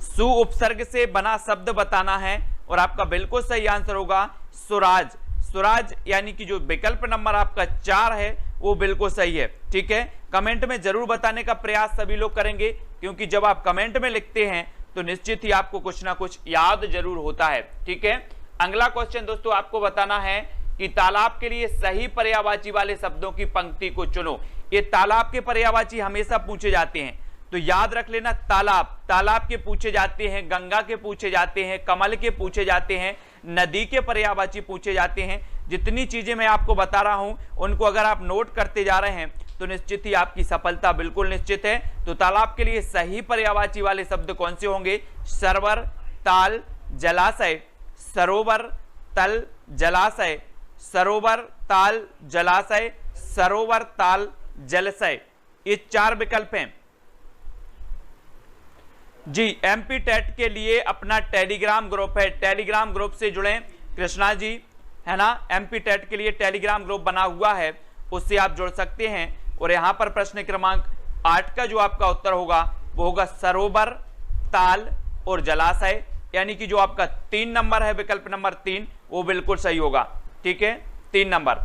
सु उपसर्ग से बना शब्द बताना है और आपका बिल्कुल सही आंसर होगा सुराज। सुराज यानी कि जो विकल्प नंबर आपका 4 है वो बिल्कुल सही है। ठीक है, कमेंट में जरूर बताने का प्रयास सभी लोग करेंगे, क्योंकि जब आप कमेंट में लिखते हैं तो निश्चित ही आपको कुछ ना कुछ याद जरूर होता है। ठीक है, अगला क्वेश्चन दोस्तों आपको बताना है कि तालाब के लिए सही पर्यायवाची वाले शब्दों की पंक्ति को चुनो। ये तालाब के पर्यायवाची हमेशा पूछे जाते हैं, तो याद रख लेना। तालाब के पूछे जाते हैं, गंगा के पूछे जाते हैं, कमल के पूछे जाते हैं, नदी के पर्यायवाची पूछे जाते हैं। जितनी चीजें मैं आपको बता रहा हूं उनको अगर आप नोट करते जा रहे हैं तो निश्चित ही आपकी सफलता बिल्कुल निश्चित है। तो तालाब के लिए सही पर्यायवाची वाले शब्द कौन से होंगे? सरोवर, ताल, जलाशय। सरोवर, तल, जलाशय। सरोवर, ताल, जलाशय। सरोवर, ताल, जलाशय। ये 4 विकल्प हैं जी। एमपी टेट के लिए अपना टेलीग्राम ग्रुप है, टेलीग्राम ग्रुप से जुड़े कृष्णा जी, है ना। एमपी टेट के लिए टेलीग्राम ग्रुप बना हुआ है, उससे आप जुड़ सकते हैं। और यहां पर प्रश्न क्रमांक 8 का जो आपका उत्तर होगा वो होगा सरोवर, ताल और जलाशय, यानी कि जो आपका 3 नंबर है, विकल्प नंबर 3, वो बिल्कुल सही होगा। ठीक है, 3 नंबर।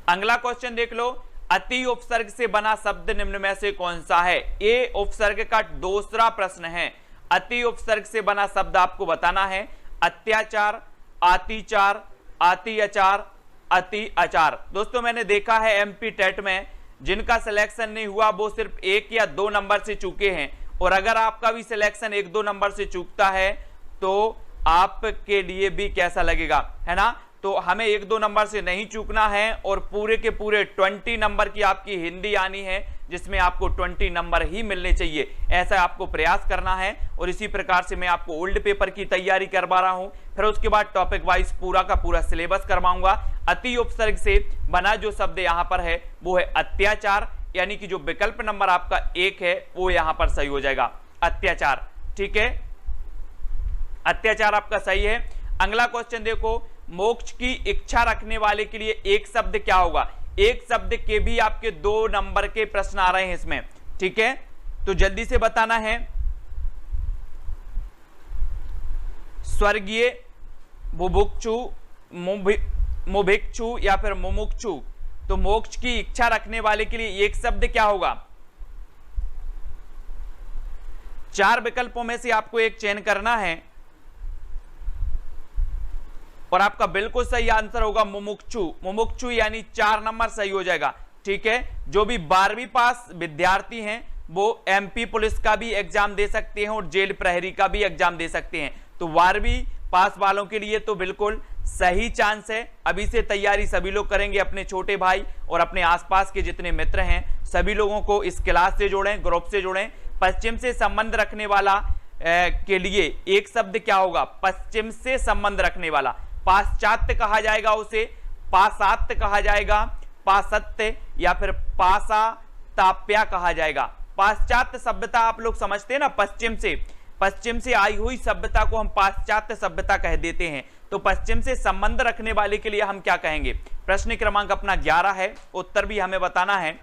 अगला क्वेश्चन देख लो, अति उपसर्ग से बना शब्द निम्न में से कौन सा है? ये उपसर्ग का दूसरा प्रश्न है। अति उपसर्ग से बना शब्द आपको बताना है। अत्याचार, आतिचार, आति आचार, अति आचार। दोस्तों मैंने देखा है एमपी टेट में जिनका सिलेक्शन नहीं हुआ वो सिर्फ 1 या 2 नंबर से चूके हैं, और अगर आपका भी सिलेक्शन 1-2 नंबर से चूकता है तो आपके लिए भी कैसा लगेगा, है ना। तो हमें 1-2 नंबर से नहीं चूकना है और पूरे के पूरे 20 नंबर की आपकी हिंदी आनी है, जिसमें आपको 20 नंबर ही मिलने चाहिए, ऐसा आपको प्रयास करना है। और इसी प्रकार से मैं आपको ओल्ड पेपर की तैयारी करवा रहा हूं, फिर उसके बाद टॉपिक वाइज पूरा का पूरा सिलेबस करवाऊंगा। अति उपसर्ग से बना जो शब्द यहां पर है वो है अत्याचार, यानी कि जो विकल्प नंबर आपका 1 है वो यहां पर सही हो जाएगा, अत्याचार। ठीक है, अत्याचार आपका सही है। अगला क्वेश्चन देखो, मोक्ष की इच्छा रखने वाले के लिए एक शब्द क्या होगा? एक शब्द के भी आपके 2 नंबर के प्रश्न आ रहे हैं इसमें, ठीक है, तो जल्दी से बताना है। स्वर्गीय, बुभुक्षु, मुभिक्षु या फिर मुमुक्षु, तो मोक्ष की इच्छा रखने वाले के लिए एक शब्द क्या होगा? 4 विकल्पों में से आपको एक चयन करना है और आपका बिल्कुल सही आंसर होगा मुमुक्षु। मुमुक्षु यानी 4 नंबर सही हो जाएगा, ठीक है। जो भी 12वीं पास विद्यार्थी हैं वो एमपी पुलिस का भी एग्जाम दे सकते हैं और जेल प्रहरी का भी एग्जाम दे सकते हैं, तो 12वीं पास वालों के लिए तो बिल्कुल सही चांस है। अभी से तैयारी सभी लोग करेंगे, अपने छोटे भाई और अपने आसपास के जितने मित्र हैं सभी लोगों को इस क्लास से जोड़ें, ग्रुप से जोड़ें। पश्चिम से संबंध रखने वाला के लिए एक शब्द क्या होगा? पश्चिम से संबंध रखने वाला, पाश्चात्य कहा जाएगा उसे, पाश्चात्य कहा जाएगा, पाश्चात्य या फिर पाश्चात्य कहा जाएगा। पाश्चात्य सभ्यता आप लोग समझते हैं ना, पश्चिम से आई हुई सभ्यता को हम पाश्चात्य सभ्यता कह देते हैं, तो पश्चिम से संबंध रखने वाले के लिए हम क्या कहेंगे? प्रश्न क्रमांक अपना 11 है, उत्तर भी हमें बताना है।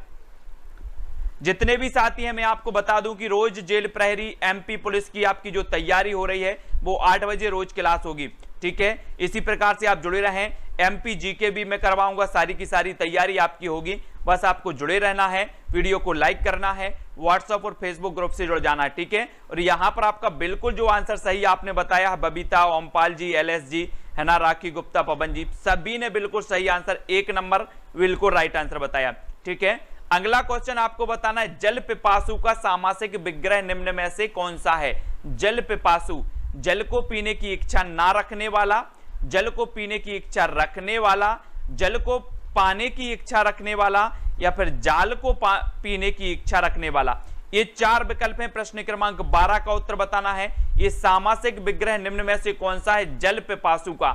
जितने भी साथी हैं मैं आपको बता दूं कि रोज जेल प्रहरी एमपी पुलिस की आपकी जो तैयारी हो रही है वो 8 बजे रोज क्लास होगी, ठीक है। इसी प्रकार से आप जुड़े रहें। एमपी जीके भी मैं करवाऊंगा, सारी की सारी तैयारी आपकी होगी, बस आपको जुड़े रहना है, वीडियो को लाइक करना है, व्हाट्सएप और फेसबुक ग्रुप से जुड़ जाना है, ठीक है। और यहां पर आपका बिल्कुल जो आंसर सही आपने बताया है, बबीता, ओमपाल जी, एलएस जी, है ना, राखी गुप्ता, पवन जी, सभी ने बिल्कुल सही आंसर 1 नंबर बिल्कुल राइट आंसर बताया, ठीक है। अगला क्वेश्चन आपको बताना है, जल पिपासु का सामासिक विग्रह निम्न में से कौन सा है? जल पिपासु, जल को पीने की इच्छा ना रखने वाला, जल को पीने की इच्छा रखने वाला, जल को पाने की इच्छा रखने वाला या फिर जाल को पीने की इच्छा रखने वाला। ये 4 विकल्प हैं। प्रश्न क्रमांक 12 का उत्तर बताना है, ये सामासिक विग्रह निम्न में से कौन सा है? जल पिपासु का,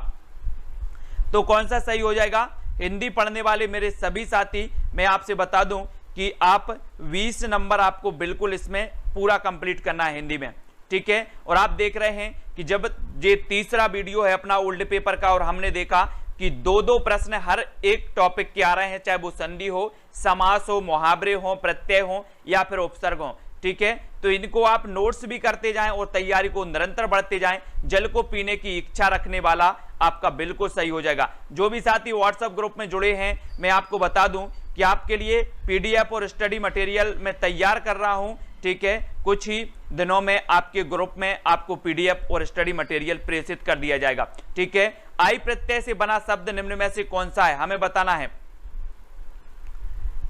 तो कौन सा सही हो जाएगा? हिंदी पढ़ने वाले मेरे सभी साथी मैं आपसे बता दूं कि आप 20 नंबर आपको बिल्कुल इसमें पूरा कंप्लीट करना है हिंदी में, ठीक है। और आप देख रहे हैं कि जब ये तीसरा वीडियो है अपना ओल्ड पेपर का और हमने देखा कि 2-2 प्रश्न हर एक टॉपिक के आ रहे हैं, चाहे वो संधि हो, समास हो, मुहावरे हो, प्रत्यय हो या फिर उपसर्ग हो, ठीक है। तो इनको आप नोट्स भी करते जाएं और तैयारी को निरंतर बढ़ते जाएं। जल को पीने की इच्छा रखने वाला आपका बिल्कुल सही हो जाएगा। जो भी साथी व्हाट्सएप ग्रुप में जुड़े हैं मैं आपको बता दूं कि आपके लिए पीडीएफ और स्टडी मटेरियल मैं तैयार कर रहा हूं, ठीक है। कुछ ही दिनों में आपके ग्रुप में आपको पीडीएफ और स्टडी मटेरियल प्रेषित कर दिया जाएगा, ठीक है। आई प्रत्यय से बना शब्द निम्न में से कौन सा है? हमें बताना है,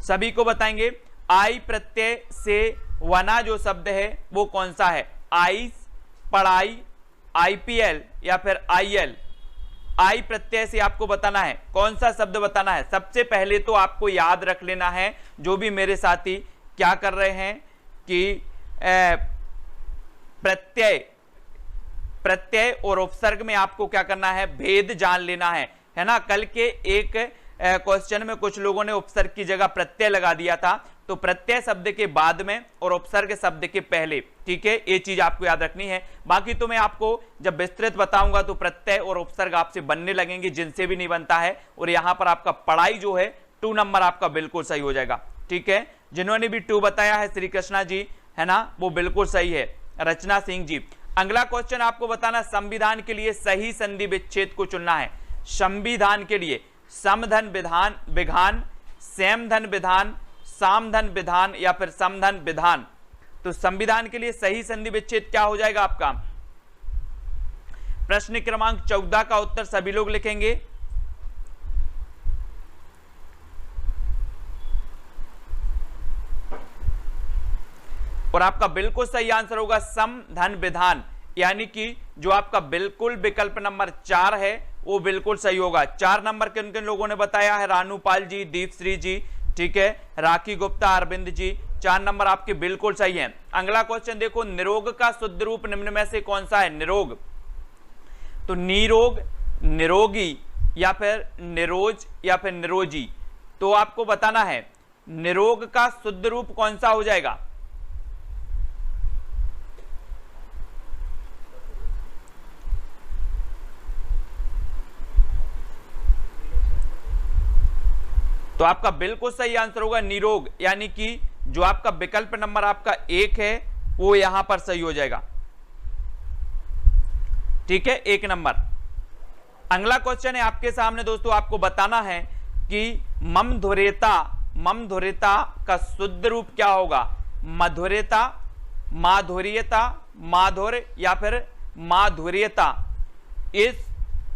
सभी को बताएंगे। आई प्रत्यय से बना जो शब्द है वो कौन सा है? आइस, पढ़ाई, आईपीएल या फिर आईएल। आई प्रत्यय से आपको बताना है कौन सा शब्द बताना है। सबसे पहले तो आपको याद रख लेना है, जो भी मेरे साथी क्या कर रहे हैं कि प्रत्यय और उपसर्ग में आपको क्या करना है? भेद जान लेना है ना। कल के एक क्वेश्चन में कुछ लोगों ने उपसर्ग की जगह प्रत्यय लगा दिया था, तो प्रत्यय शब्द के बाद में और उपसर्ग शब्द के पहले, ठीक है, ये चीज आपको याद रखनी है। बाकी तो मैं आपको जब विस्तृत बताऊंगा तो प्रत्यय और उपसर्ग आपसे बनने लगेंगे, जिनसे भी नहीं बनता है। और यहां पर आपका पढ़ाई जो है 2 नंबर आपका बिल्कुल सही हो जाएगा, ठीक है। जिन्होंने भी 2 बताया है, श्री कृष्णा जी, है ना, वो बिल्कुल सही है। रचना सिंह जी। अगला क्वेश्चन आपको बताना, संविधान के लिए सही संधि विच्छेद को चुनना है। संविधान के लिए समधन विधान विधान, सेमधन विधान, सामधन विधान या फिर समधन विधान। तो संविधान के लिए सही संधि विच्छेद क्या हो जाएगा आपका? प्रश्न क्रमांक 14 का उत्तर सभी लोग लिखेंगे। और आपका बिल्कुल सही आंसर होगा समधन विधान, यानी कि जो आपका बिल्कुल विकल्प नंबर 4 है वो बिल्कुल सही होगा। 4 नंबर किन किन लोगों ने बताया है? रानूपाल जी, दीपश्री जी, ठीक है, राखी गुप्ता, अरविंद जी, 4 नंबर आपके बिल्कुल सही हैं। अगला क्वेश्चन देखो, निरोग का शुद्ध रूप निम्न में से कौन सा है? निरोग, तो निरोग, निरोगी या फिर निरोज या फिर निरोजी। तो आपको बताना है निरोग का शुद्ध रूप कौन सा हो जाएगा? तो आपका बिल्कुल सही आंसर होगा निरोग, यानी कि जो आपका विकल्प नंबर आपका 1 है वो यहां पर सही हो जाएगा। ठीक है, 1 नंबर। अगला क्वेश्चन है आपके सामने दोस्तों, आपको बताना है कि ममधुरेता का शुद्ध रूप क्या होगा? मधुरेता, माधुर्यता, माधुर्य या फिर माधुर्यता। इस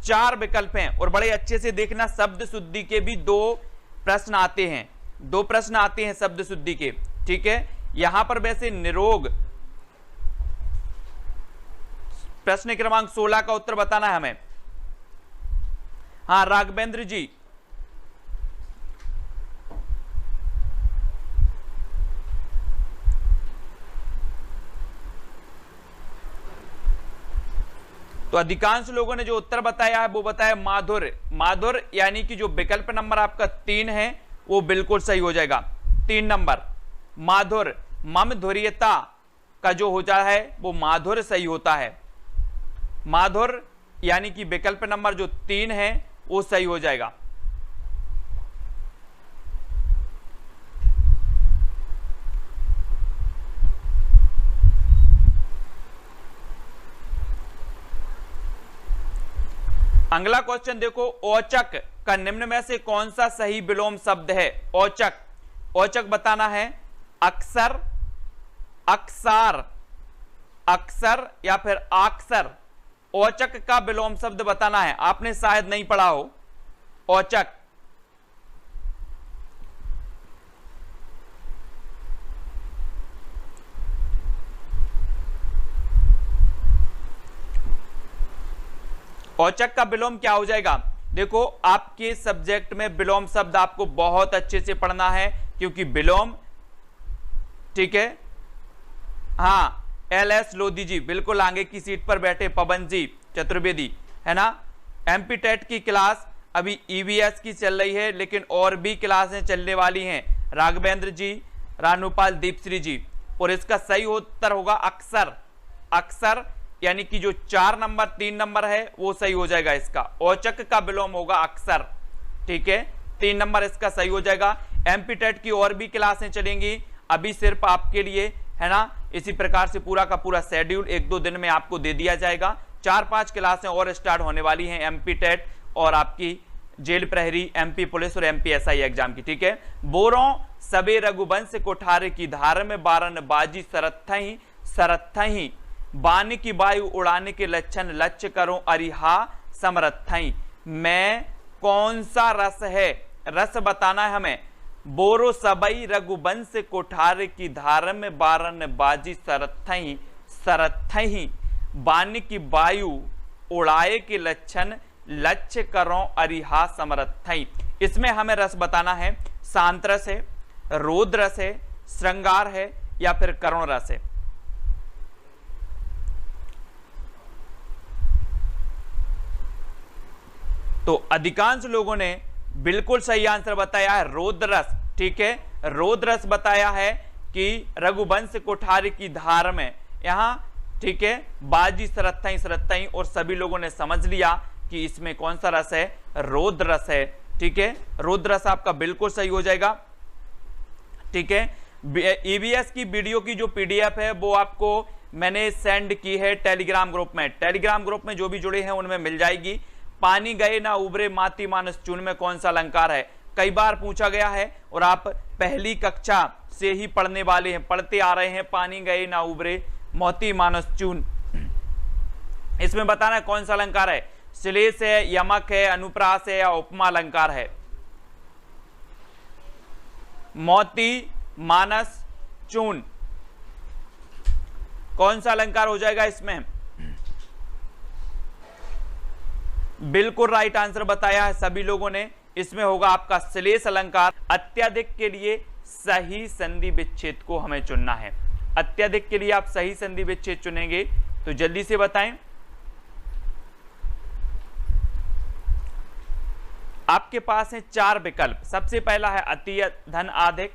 4 विकल्प हैं और बड़े अच्छे से देखना, शब्द शुद्धि के भी 2 प्रश्न आते हैं, 2 प्रश्न आते हैं शब्द शुद्धि के। ठीक है, यहां पर वैसे निरोग प्रश्न क्रमांक 16 का उत्तर बताना है हमें। हाँ राघवेंद्र जी, तो अधिकांश लोगों ने जो उत्तर बताया है वो बताया माधुर्य। माधुर्य यानी कि जो विकल्प नंबर आपका 3 है वो बिल्कुल सही हो जाएगा, 3 नंबर माधुर्य। ममधुर्यता का जो होता है वो माधुर्य सही होता है। माधुर्य यानी कि विकल्प नंबर जो 3 है वो सही हो जाएगा। अगला क्वेश्चन देखो, औचक का निम्न में से कौन सा सही विलोम शब्द है? औचक, औचक बताना है अक्सर, अक्सार, अक्सर या फिर आक्सर। औचक का विलोम शब्द बताना है, आपने शायद नहीं पढ़ा हो औचक। औचक का विलोम क्या हो जाएगा? देखो आपके सब्जेक्ट में विलोम शब्द आपको बहुत अच्छे से पढ़ना है, क्योंकि विलोम, ठीक है। हाँ LS लोधी जी बिल्कुल आगे की सीट पर बैठे, पवन जी चतुर्वेदी, है ना। एमपी टेट की क्लास अभी EVS की चल रही है, लेकिन और भी क्लासें चलने वाली हैं। राघवेंद्र जी, रानूपाल, दीपश्री जी, और इसका सही उत्तर होगा अक्सर। अक्सर यानी कि जो 4 नंबर 3 नंबर है वो सही हो जाएगा। इसका औचक का विलोम होगा अक्सर। ठीक है, 3 नंबर इसका सही हो जाएगा। एमपी टेट की और भी क्लासें चलेंगी, अभी सिर्फ आपके लिए, है ना। इसी प्रकार से पूरा का पूरा शेड्यूल 1-2 दिन में आपको दे दिया जाएगा। 4-5 क्लासें और स्टार्ट होने वाली हैं एमपी टेट और आपकी जेल प्रहरी, एमपी पुलिस और MPSI एग्जाम की। ठीक है, बोरों सबे रघुवंश कोठारे की धार में बारन बाजी सरत्थही सरत्थही, बान की वायु उड़ाने के लक्षण लक्ष्य करो अरिहा समरथई। मैं कौन सा रस है? रस बताना है हमें। बोरो सबई रघुवंश कोठारे की धार में बारन बाजी सरत्थही सरत्थही, बान की वायु उड़ाए के लक्षण लक्ष्य करो अरिहा समरथई। इसमें हमें रस बताना है, शांत रस है, रोद रस है, श्रृंगार है या फिर करुण रस है। तो अधिकांश लोगों ने बिल्कुल सही आंसर बताया है रौद्ररस। ठीक है, रौद्ररस बताया है कि रघुवंश कोठारी की धार में, यहां ठीक है बाजी सरत्थई सरत्थई, और सभी लोगों ने समझ लिया कि इसमें कौन सा रस है? रौद्ररस है। ठीक है, रौद्ररस आपका बिल्कुल सही हो जाएगा। ठीक है, EVS की वीडियो की जो PDF है वो आपको मैंने सेंड की है टेलीग्राम ग्रुप में। टेलीग्राम ग्रुप में जो भी जुड़े हैं उनमें मिल जाएगी। पानी गए ना उबरे माती मानस चून में कौन सा अलंकार है? कई बार पूछा गया है और आप पहली कक्षा से ही पढ़ने वाले हैं, पढ़ते आ रहे हैं। पानी गए ना उबरे मोती मानस चून, इसमें बताना है कौन सा अलंकार है? श्लेष है, यमक है, अनुप्रास है या उपमा अलंकार है? मोती मानस चून कौन सा अलंकार हो जाएगा इसमें? बिल्कुल राइट आंसर बताया है सभी लोगों ने। इसमें होगा आपका श्लेष अलंकार। अत्यधिक के लिए सही संधि विच्छेद को हमें चुनना है। अत्यधिक के लिए आप सही संधि विच्छेद चुनेंगे तो जल्दी से बताएं। आपके पास है 4 विकल्प। सबसे पहला है अति धन अधिक,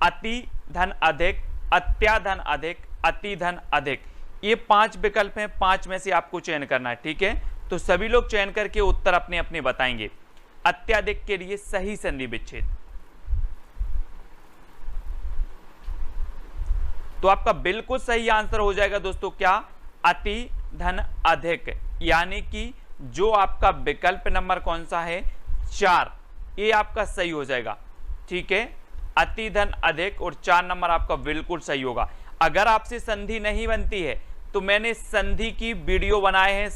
अति धन अधिक, अत्याधन अधिक, अति धन अधिक। ये 5 विकल्प हैं, 5 में से आपको चयन करना है। ठीक है, तो सभी लोग चयन करके उत्तर अपने अपने बताएंगे। अत्यधिक के लिए सही संधि विच्छेद, तो आपका बिल्कुल सही आंसर हो जाएगा दोस्तों क्या, अति धन अधिक, यानी कि जो आपका विकल्प नंबर कौन सा है 4, ये आपका सही हो जाएगा। ठीक है, अति धन अधिक और 4 नंबर आपका बिल्कुल सही होगा। अगर आपसे संधि नहीं बनती है तो मैंने संधि की वीडियो बनाए हैं,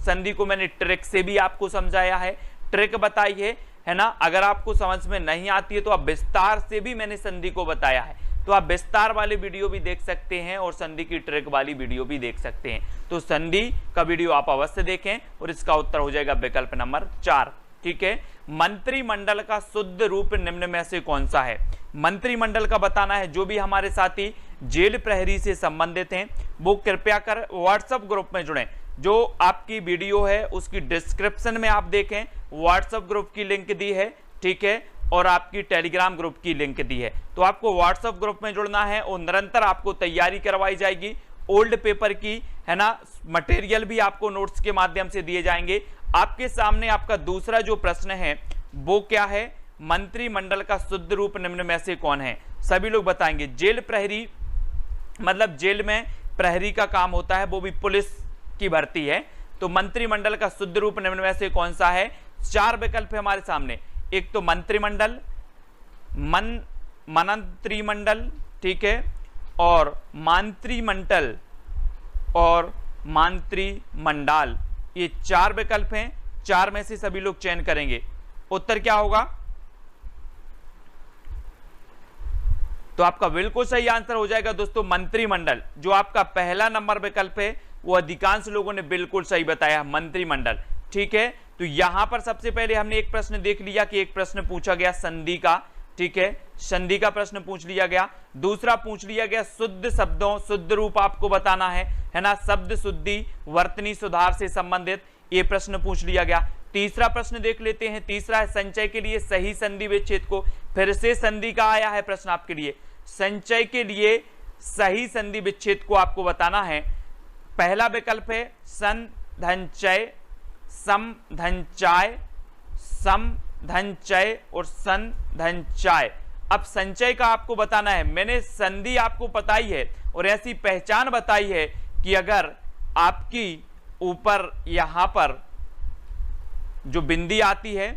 संधि को मैंने ट्रिक से भी आपको समझाया है, ट्रिक बताई है ना। अगर आपको समझ में नहीं आती है तो आप विस्तार से भी मैंने संधि को बताया है, तो आप विस्तार वाली वीडियो भी देख सकते हैं और संधि की ट्रिक वाली वीडियो भी देख सकते हैं। तो संधि का वीडियो आप अवश्य देखें और इसका उत्तर हो जाएगा विकल्प नंबर 4। ठीक है, मंत्रिमंडल का शुद्ध रूप निम्न में से कौन सा है। मंत्रिमंडल का बताना है। जो भी हमारे साथी जेल प्रहरी से संबंधित हैं वो कृपया कर व्हाट्सएप ग्रुप में जुड़ें। जो आपकी वीडियो है उसकी डिस्क्रिप्शन में आप देखें, व्हाट्सएप ग्रुप की लिंक दी है। ठीक है, और आपकी टेलीग्राम ग्रुप की लिंक दी है। तो आपको व्हाट्सएप ग्रुप में जुड़ना है और निरंतर आपको तैयारी करवाई जाएगी ओल्ड पेपर की, है ना। मटेरियल भी आपको नोट्स के माध्यम से दिए जाएंगे। आपके सामने आपका दूसरा जो प्रश्न है वो क्या है, मंत्रिमंडल का शुद्ध रूप निम्न में से कौन है। सभी लोग बताएंगे। जेल प्रहरी मतलब जेल में प्रहरी का काम होता है, वो भी पुलिस की भर्ती है। तो मंत्रिमंडल का शुद्ध रूप निम्न में से कौन सा है। 4 विकल्प है हमारे सामने। एक तो मंत्रिमंडल, मंत्रिमंडल, ठीक है, और मांत्रिमंडल और मांत्रिमंडल, ये 4 विकल्प हैं। 4 में से सभी लोग चयन करेंगे। उत्तर क्या होगा। तो आपका बिल्कुल सही आंसर हो जाएगा दोस्तों मंत्रिमंडल। जो आपका पहला नंबर विकल्प है वो अधिकांश लोगों ने बिल्कुल सही बताया, मंत्रिमंडल। ठीक है, तो यहां पर सबसे पहले हमने एक प्रश्न देख लिया कि एक प्रश्न पूछा गया संधि का। ठीक है, संधि का प्रश्न पूछ लिया गया। दूसरा पूछ लिया गया शुद्ध शब्दों, शुद्ध रूप आपको बताना है ना। शब्द शुद्धि, वर्तनी सुधार से संबंधित ये प्रश्न पूछ लिया गया। तीसरा प्रश्न देख लेते हैं। तीसरा है संचय के लिए सही संधि विच्छेद को। फिर से संधि का आया है प्रश्न आपके लिए। संचय के लिए सही संधि विच्छेद को आपको बताना है। पहला विकल्प है संधनचय, समधनचाय, समधनचय और संधनचाय। अब संचय का आपको बताना है। मैंने संधि आपको बताई है और ऐसी पहचान बताई है कि अगर आपकी ऊपर यहां पर जो बिंदी आती है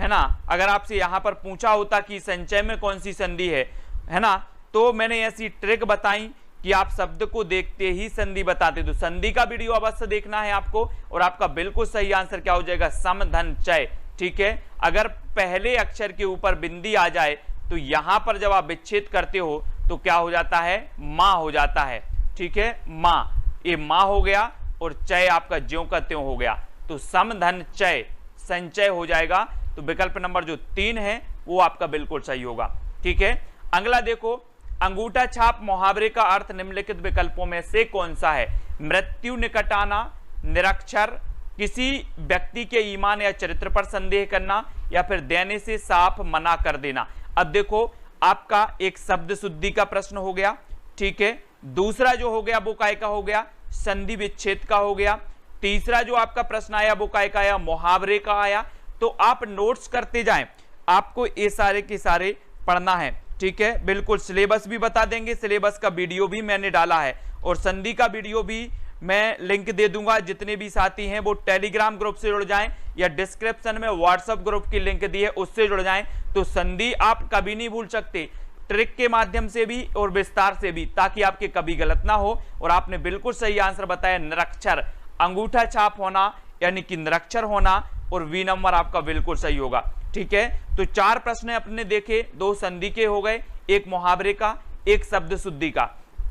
ना, अगर आपसे यहां पर पूछा होता कि संचय में कौन सी संधि है ना, तो मैंने ऐसी ट्रिक बताई कि आप शब्द को देखते ही संधि बताते। तो संधि का वीडियो अवश्य देखना है आपको और आपका बिल्कुल सही आंसर क्या हो जाएगा, समधनचय। ठीक है, अगर पहले अक्षर के ऊपर बिंदी आ जाए तो यहां पर जब आप विच्छेद करते हो तो क्या हो जाता है, मां हो जाता है। ठीक है, मां, ये मां हो गया और चय आपका ज्यों का त्यों हो गया। तो समधनचय संचय हो जाएगा। तो विकल्प नंबर जो 3 है वो आपका बिल्कुल सही होगा। ठीक है, अगला देखो, अंगूठा छाप मुहावरे का अर्थ निम्नलिखित विकल्पों में से कौन सा है। मृत्यु निकट आना, निरक्षर, किसी व्यक्ति के ईमान या चरित्र पर संदेह करना, या फिर देने से साफ मना कर देना। अब देखो आपका एक शब्द शुद्धि का प्रश्न हो गया। ठीक है, दूसरा जो हो गया वो काय का हो गया, संधि विच्छेद का हो गया। तीसरा जो आपका प्रश्न आया वो काय का आया, मुहावरे का आया। तो आप नोट्स करते जाएं, आपको ये सारे के सारे पढ़ना है। ठीक है, बिल्कुल सिलेबस भी बता देंगे, सिलेबस का वीडियो भी मैंने डाला है और संधि का वीडियो भी मैं लिंक दे दूंगा। जितने भी साथी हैं वो टेलीग्राम ग्रुप से जुड़ जाएं या डिस्क्रिप्शन में व्हाट्सएप ग्रुप की लिंक दी है उससे जुड़ जाएं। तो संधि आप कभी नहीं भूल सकते, ट्रिक के माध्यम से भी और विस्तार से भी, ताकि आपके कभी गलत ना हो। और आपने बिल्कुल सही आंसर बताया, निरक्षर, अंगूठा छाप होना यानी कि निरक्षर होना, और वी नंबर आपका बिल्कुल सही होगा। ठीक है, तो 4 प्रश्न अपने देखे, 2 संधि के हो गए, 1 मुहावरे का, 1 शब्द शुद्धि का।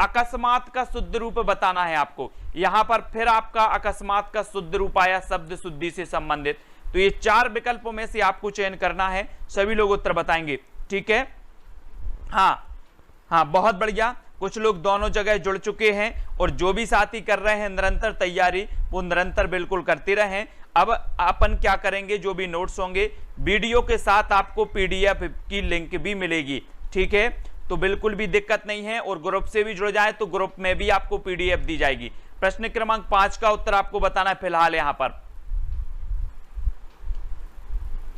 अकस्मात का शुद्ध रूप बताना है आपको। यहां पर फिर आपका अकस्मात का शुद्ध रूप आया शब्द शुद्धि से संबंधित। तो ये 4 विकल्पों में से आपको चयन करना है। सभी लोग उत्तर बताएंगे। ठीक है, हाँ, बहुत बढ़िया। कुछ लोग दोनों जगह जुड़ चुके हैं और जो भी साथी कर रहे हैं निरंतर तैयारी, वो निरंतर बिल्कुल करते रहें। अब अपन क्या करेंगे, जो भी नोट्स होंगे वीडियो के साथ आपको पीडीएफ की लिंक भी मिलेगी। ठीक है, तो बिल्कुल भी दिक्कत नहीं है। और ग्रुप से भी जुड़ जाए तो ग्रुप में भी आपको पीडीएफ दी जाएगी। प्रश्न क्रमांक 5 का उत्तर आपको बताना है फिलहाल यहां पर।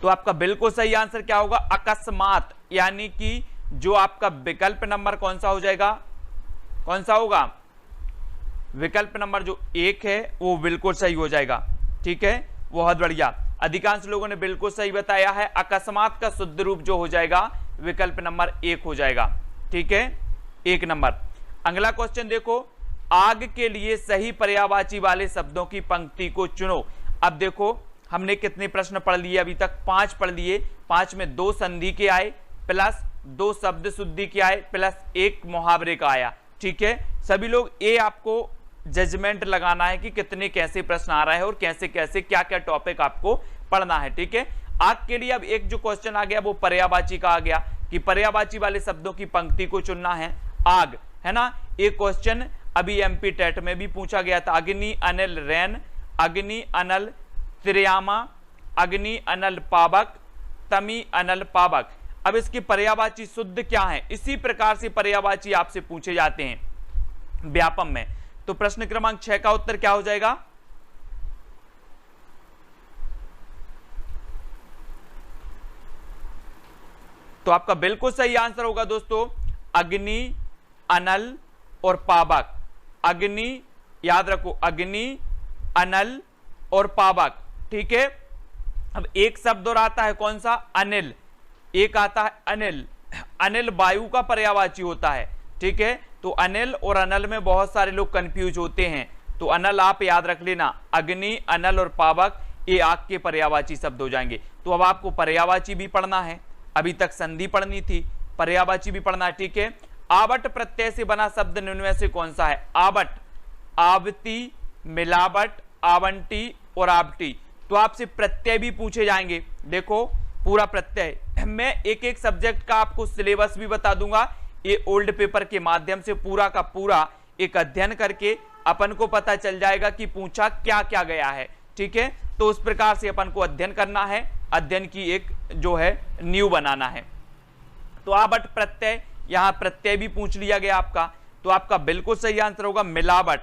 तो आपका बिल्कुल सही आंसर क्या होगा, अकस्मात, यानी कि जो आपका विकल्प नंबर कौन सा हो जाएगा, कौन सा होगा? विकल्प नंबर जो 1 है वो बिल्कुल सही हो जाएगा। ठीक है, बहुत बढ़िया, अधिकांश लोगों ने बिल्कुल सही बताया है। अकस्मात का शुद्ध रूप जो हो जाएगा विकल्प नंबर 1 हो जाएगा। ठीक है, 1 नंबर। अगला क्वेश्चन देखो, आग के लिए सही पर्यायवाची वाले शब्दों की पंक्ति को चुनो। अब देखो हमने कितने प्रश्न पढ़ लिए अभी तक? 5 पढ़ लिए। 5 में 2 संधि के आए, प्लस 2 शब्द शुद्धि के आए, प्लस 1 मुहावरे का आया। ठीक है, सभी लोग ये आपको जजमेंट लगाना है कि कितने कैसे प्रश्न आ रहा है और कैसे कैसे क्या क्या टॉपिक आपको पढ़ना है। ठीक है, आग के लिए अब एक जो क्वेश्चन आ गया वो पर्यायवाची का आ गया कि पर्यायवाची वाले शब्दों की पंक्ति को चुनना है। आग है ना, एक क्वेश्चन अभी एमपी टेट में भी पूछा गया था। अग्नि अनल रैन, अग्नि अनल त्रियामा, अग्नि अनल पावक, तमी अनल पावक। अब इसकी पर्यायवाची शुद्ध क्या है? इसी प्रकार से पर्यायवाची आपसे पूछे जाते हैं व्यापम में। तो प्रश्न क्रमांक 6 का उत्तर क्या हो जाएगा? तो आपका बिल्कुल सही आंसर होगा दोस्तों अग्नि, अनल और पावक। अग्नि, याद रखो, अग्नि, अनल और पावक। ठीक है, अब एक शब्द और आता है, कौन सा? अनिल। एक आता है अनिल। अनिल वायु का पर्यायवाची होता है। ठीक है, तो अनिल और अनल में बहुत सारे लोग कंफ्यूज होते हैं, तो अनल आप याद रख लेना। अग्नि, अनल और पावक ये आग के पर्यायवाची शब्द हो जाएंगे। तो अब आपको पर्यायवाची भी पढ़ना है, अभी तक संधि पढ़नी थी, पर्यायवाची भी पढ़ना है। ठीक है, आवट प्रत्यय से बना शब्द निम्न में से कौन सा है? आवट, आवती, मिलावट, आवंटी और आवटी। तो आपसे प्रत्यय भी पूछे जाएंगे। देखो पूरा प्रत्यय, मैं एक एक सब्जेक्ट का आपको सिलेबस भी बता दूंगा। ये ओल्ड पेपर के माध्यम से पूरा का पूरा एक अध्ययन करके अपन को पता चल जाएगा कि पूछा क्या क्या गया है। ठीक है, तो उस प्रकार से अपन को अध्ययन करना है, अध्ययन की एक जो है नींव बनाना है। तो आवट प्रत्यय, यहां प्रत्यय भी पूछ लिया गया आपका, तो आपका बिल्कुल सही आंसर होगा मिलावट।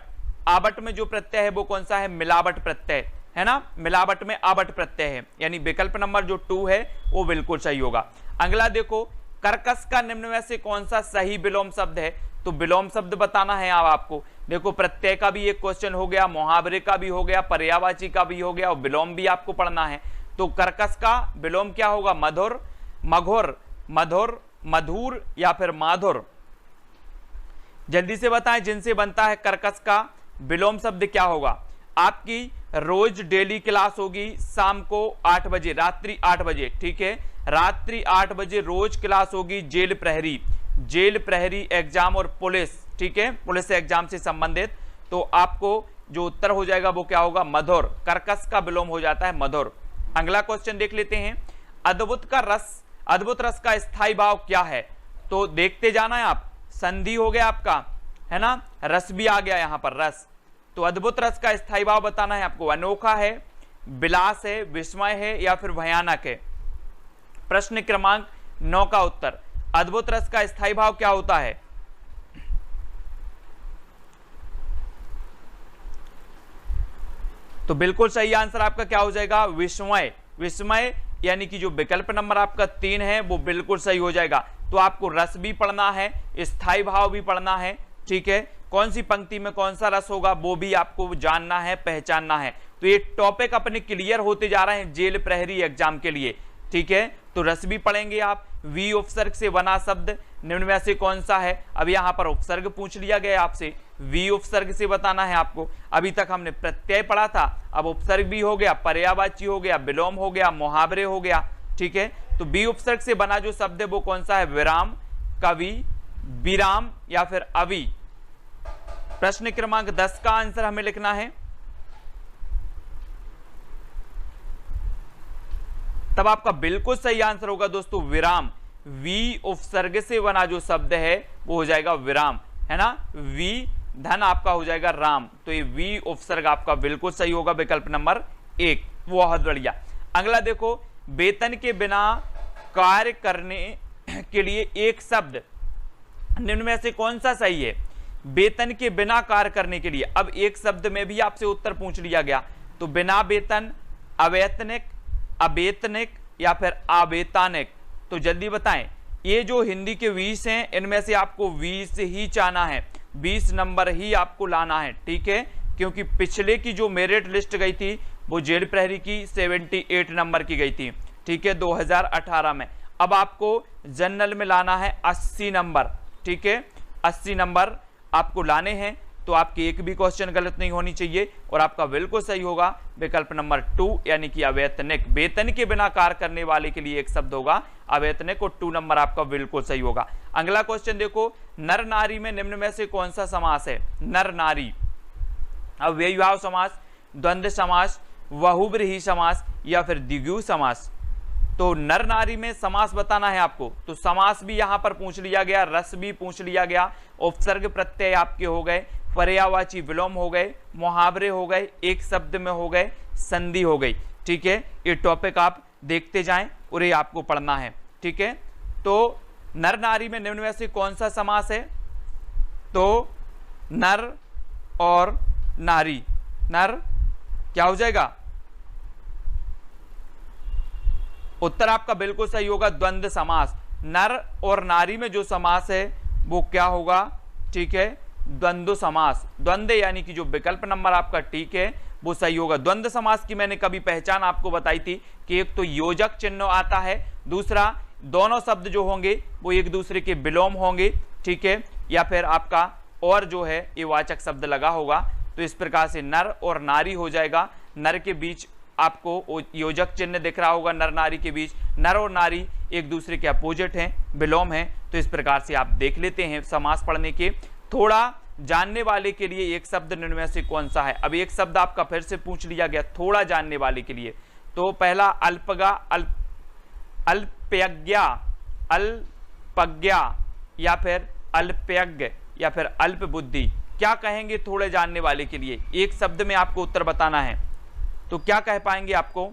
आवट में जो प्रत्यय है वो कौन सा है? मिलावट प्रत्यय है ना, मिलावट में आवट प्रत्यय है, यानी विकल्प नंबर जो 2 है वो बिल्कुल सही होगा। अगला देखो, कर्कश का निम्न में से कौन सा सही विलोम शब्द है? तो विलोम शब्द बताना है अब आपको। देखो प्रत्यय का भी एक क्वेश्चन हो गया, मुहावरे का भी हो गया, पर्यायवाची का भी हो गया और विलोम भी आपको पढ़ना है। तो कर्कश का विलोम क्या होगा? मधुर, मघुर, मधुर, मधुर या फिर माधुर? जल्दी से बताएं, जिनसे बनता है कर्कश का विलोम शब्द क्या होगा? आपकी रोज डेली क्लास होगी शाम को 8 बजे, रात्रि 8 बजे। ठीक है, रात्रि 8 बजे रोज क्लास होगी। जेल प्रहरी, जेल प्रहरी एग्जाम और पुलिस। ठीक है, पुलिस एग्जाम से संबंधित। तो आपको जो उत्तर हो जाएगा वो क्या होगा? मधुर। कर्कश का विलोम हो जाता है मधुर। अगला क्वेश्चन देख लेते हैं, अद्भुत का रस, अद्भुत रस का स्थायी भाव क्या है? तो देखते जाना है आप, संधि हो गया आपका है ना, रस भी आ गया यहां पर, रस। तो अद्भुत रस का स्थायी भाव बताना है आपको। अनोखा है, विलास है, विस्मय है या फिर भयानक है? प्रश्न क्रमांक 9 का उत्तर, अद्भुत रस का स्थायी भाव क्या होता है? तो बिल्कुल सही आंसर आपका क्या हो जाएगा? विस्मय। विस्मय यानी कि जो विकल्प नंबर आपका 3 है वो बिल्कुल सही हो जाएगा। तो आपको रस भी पढ़ना है, स्थायी भाव भी पढ़ना है। ठीक है, कौन सी पंक्ति में कौन सा रस होगा वो भी आपको जानना है, पहचानना है। तो ये टॉपिक अपने क्लियर होते जा रहे हैं जेल प्रहरी एग्जाम के लिए। ठीक है, तो रस भी पढ़ेंगे आप। वी उपसर्ग से बना शब्द निम्न में से कौन सा है? अब यहां पर उपसर्ग पूछ लिया गया आपसे, वी उपसर्ग से बताना है आपको। अभी तक हमने प्रत्यय पढ़ा था, अब उपसर्ग भी हो गया, पर्यायवाची हो गया, विलोम हो गया, मुहावरे हो गया। ठीक है, तो वी उपसर्ग से बना जो शब्द है वो कौन सा है? विराम, कवि, विराम या फिर अवि? प्रश्न क्रमांक 10 का आंसर हमें लिखना है। तब आपका बिल्कुल सही आंसर होगा दोस्तों विराम। वी उपसर्ग से बना जो शब्द है वो हो जाएगा विराम, है ना। वी धन आपका हो जाएगा राम, तो ये वी उपसर्ग आपका बिल्कुल सही होगा, विकल्प नंबर 1। बहुत बढ़िया। अगला देखो, वेतन के बिना कार्य करने के लिए एक शब्द निम्न में से कौन सा सही है? वेतन के बिना कार्य करने के लिए, अब एक शब्द में भी आपसे उत्तर पूछ लिया गया, तो बिना वेतन, अवैतनिक, अवेतनिक या फिर अवेतनिक? तो जल्दी बताएं, ये जो हिंदी के 20 हैं इनमें से आपको 20 ही चाहना है। 20 नंबर ही आपको लाना है, ठीक है, क्योंकि पिछले की जो मेरिट लिस्ट गई थी वो जेल प्रहरी की 78 नंबर की गई थी, ठीक है, 2018 में। अब आपको जनरल में लाना है 80 नंबर, ठीक है, 80 नंबर आपको लाने हैं। तो आपकी एक भी क्वेश्चन गलत नहीं होनी चाहिए और आपका बिल्कुल सही होगा विकल्प नंबर 2 यानी कि अवैतनिक। वेतन के बिना कार्य करने वाले के लिए एक शब्द होगा अवैतनिक और 2 नंबर आपका बिल्कुल सही होगा। अगला क्वेश्चन देखो, नर नारी में निम्न में से कौन सा समास है? नर नारी, अव्ययीभाव समास, द्वंद्व समास, बहुब्रीहि समास या फिर द्विगु समास। तो नर नारी में समास बताना है आपको, तो समास भी यहां पर पूछ लिया गया, रस भी पूछ लिया गया, उपसर्ग प्रत्यय आपके हो गए, पर्यायवाची विलोम हो गए, मुहावरे हो गए, एक शब्द में हो गए, संधि हो गई, ठीक है। ये टॉपिक आप देखते जाएं और ये आपको पढ़ना है, ठीक है। तो नर नारी में निम्न में से कौन सा समास है? तो नर और नारी, नर क्या हो जाएगा? उत्तर आपका बिल्कुल सही होगा द्वंद्व समास। नर और नारी में जो समास है वो क्या होगा? ठीक है, द्वंद्व समास। द्वंद्व यानी कि जो विकल्प नंबर आपका ठीक है वो सही होगा। द्वंद्व समास की मैंने कभी पहचान आपको बताई थी कि एक तो योजक चिन्ह आता है, दूसरा दोनों शब्द जो होंगे वो एक दूसरे के विलोम होंगे, ठीक है, या फिर आपका और जो है ये वाचक शब्द लगा होगा। तो इस प्रकार से नर और नारी हो जाएगा। नर के बीच आपको योजक चिन्ह दिख रहा होगा, नर नारी के बीच। नर और नारी एक दूसरे के अपोजिट हैं, विलोम हैं। तो इस प्रकार से आप देख लेते हैं समास पढ़ने के। थोड़ा जानने वाले के लिए एक शब्द निम्न में से कौन सा है? अब एक शब्द आपका फिर से पूछ लिया गया थोड़ा जानने वाले के लिए। तो पहला अल्पगा, अल्पज्ञा, अल्पज्ञा या फिर अल्पज्ञ या फिर अल्प बुद्धि। क्या कहेंगे थोड़े जानने वाले के लिए? एक शब्द में आपको उत्तर बताना है, तो क्या कह पाएंगे आपको?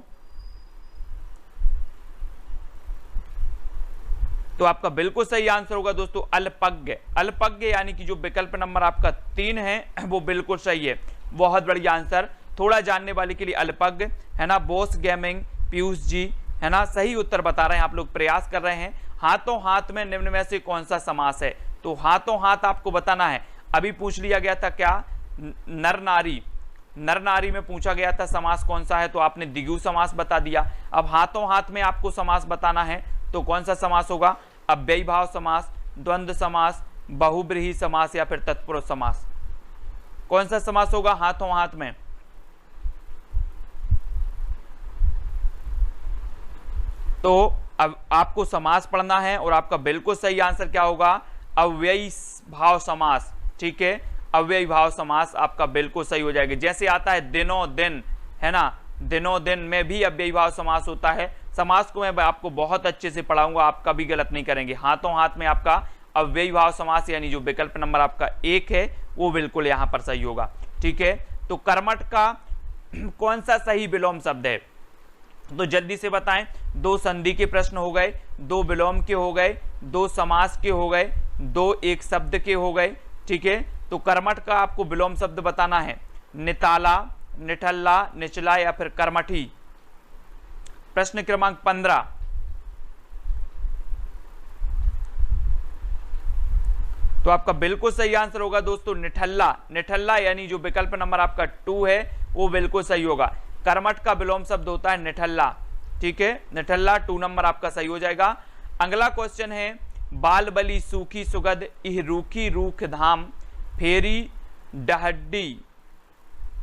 तो आपका बिल्कुल सही आंसर होगा दोस्तों अल्पज्ञ। अल्पज्ञ यानी कि जो विकल्प नंबर आपका 3 है वो बिल्कुल सही है। बहुत बढ़िया आंसर। थोड़ा जानने वाले के लिए अल्पज्ञ, है ना। बोस गेमिंग, पीयूष जी, है ना, सही उत्तर बता रहे हैं, आप लोग प्रयास कर रहे हैं। हाथों हाथ में निम्न में से कौन सा समास है? तो हाथों हाथ आपको बताना है। अभी पूछ लिया गया था क्या? नर नारी, नर नारी में पूछा गया था समास कौन सा है, तो आपने द्विगु समास बता दिया। अब हाथों हाथ में आपको समास बताना है, तो कौन सा समास होगा? अव्ययीभाव समास, द्वंद्व समास, बहुब्रीहि समास या फिर तत्पुरुष समास। कौन सा समास होगा हाथों हाथ में? तो अब आपको समास पढ़ना है और आपका बिल्कुल सही आंसर क्या होगा? अव्ययीभाव समास, ठीक है। अव्ययीभाव समास आपका बिल्कुल सही हो जाएगा। जैसे आता है दिनों दिन, है ना, दिनों दिन में भी अव्ययीभाव समास होता है। समास को मैं आपको बहुत अच्छे से पढ़ाऊंगा, आप कभी गलत नहीं करेंगे। हाथों हाथ में आपका अव्ययीभाव समास यानी जो विकल्प नंबर आपका 1 है वो बिल्कुल यहां पर सही होगा, ठीक है। तो कर्मठ का कौन सा सही विलोम शब्द है? तो जल्दी से बताएं। 2 संधि के प्रश्न हो गए, 2 विलोम के हो गए, 2 समास के हो गए, 2 एक शब्द के हो गए, ठीक है। तो कर्मठ का आपको विलोम शब्द बताना है। निताला, निठल्ला, निचला या फिर कर्मठी। प्रश्न क्रमांक 15। तो आपका बिल्कुल सही आंसर होगा दोस्तों निठल्ला। निठल्ला यानी जो विकल्प नंबर आपका 2 है वो बिल्कुल सही होगा। कर्मठ का विलोम शब्द होता है निठल्ला, ठीक है। निठल्ला 2 नंबर आपका सही हो जाएगा। अगला क्वेश्चन है, बाल बली सूखी सुगध इह रूखी रूख धाम फेरी डहड्डी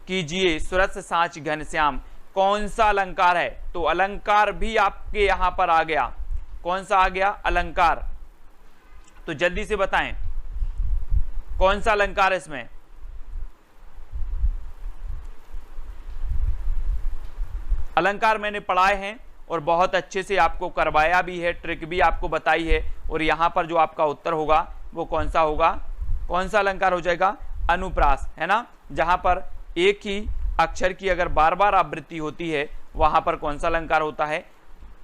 कीजिए सुरस सांच घनश्याम। कौन सा अलंकार है? तो अलंकार भी आपके यहां पर आ गया। कौन सा आ गया? अलंकार। तो जल्दी से बताएं कौन सा अलंकार है इसमें? अलंकार मैंने पढ़ाए हैं और बहुत अच्छे से आपको करवाया भी है, ट्रिक भी आपको बताई है। और यहां पर जो आपका उत्तर होगा वो कौन सा होगा? कौन सा अलंकार हो जाएगा? अनुप्रास, है ना। जहां पर एक ही अक्षर की अगर बार बार आवृत्ति होती है वहां पर कौन सा अलंकार होता है?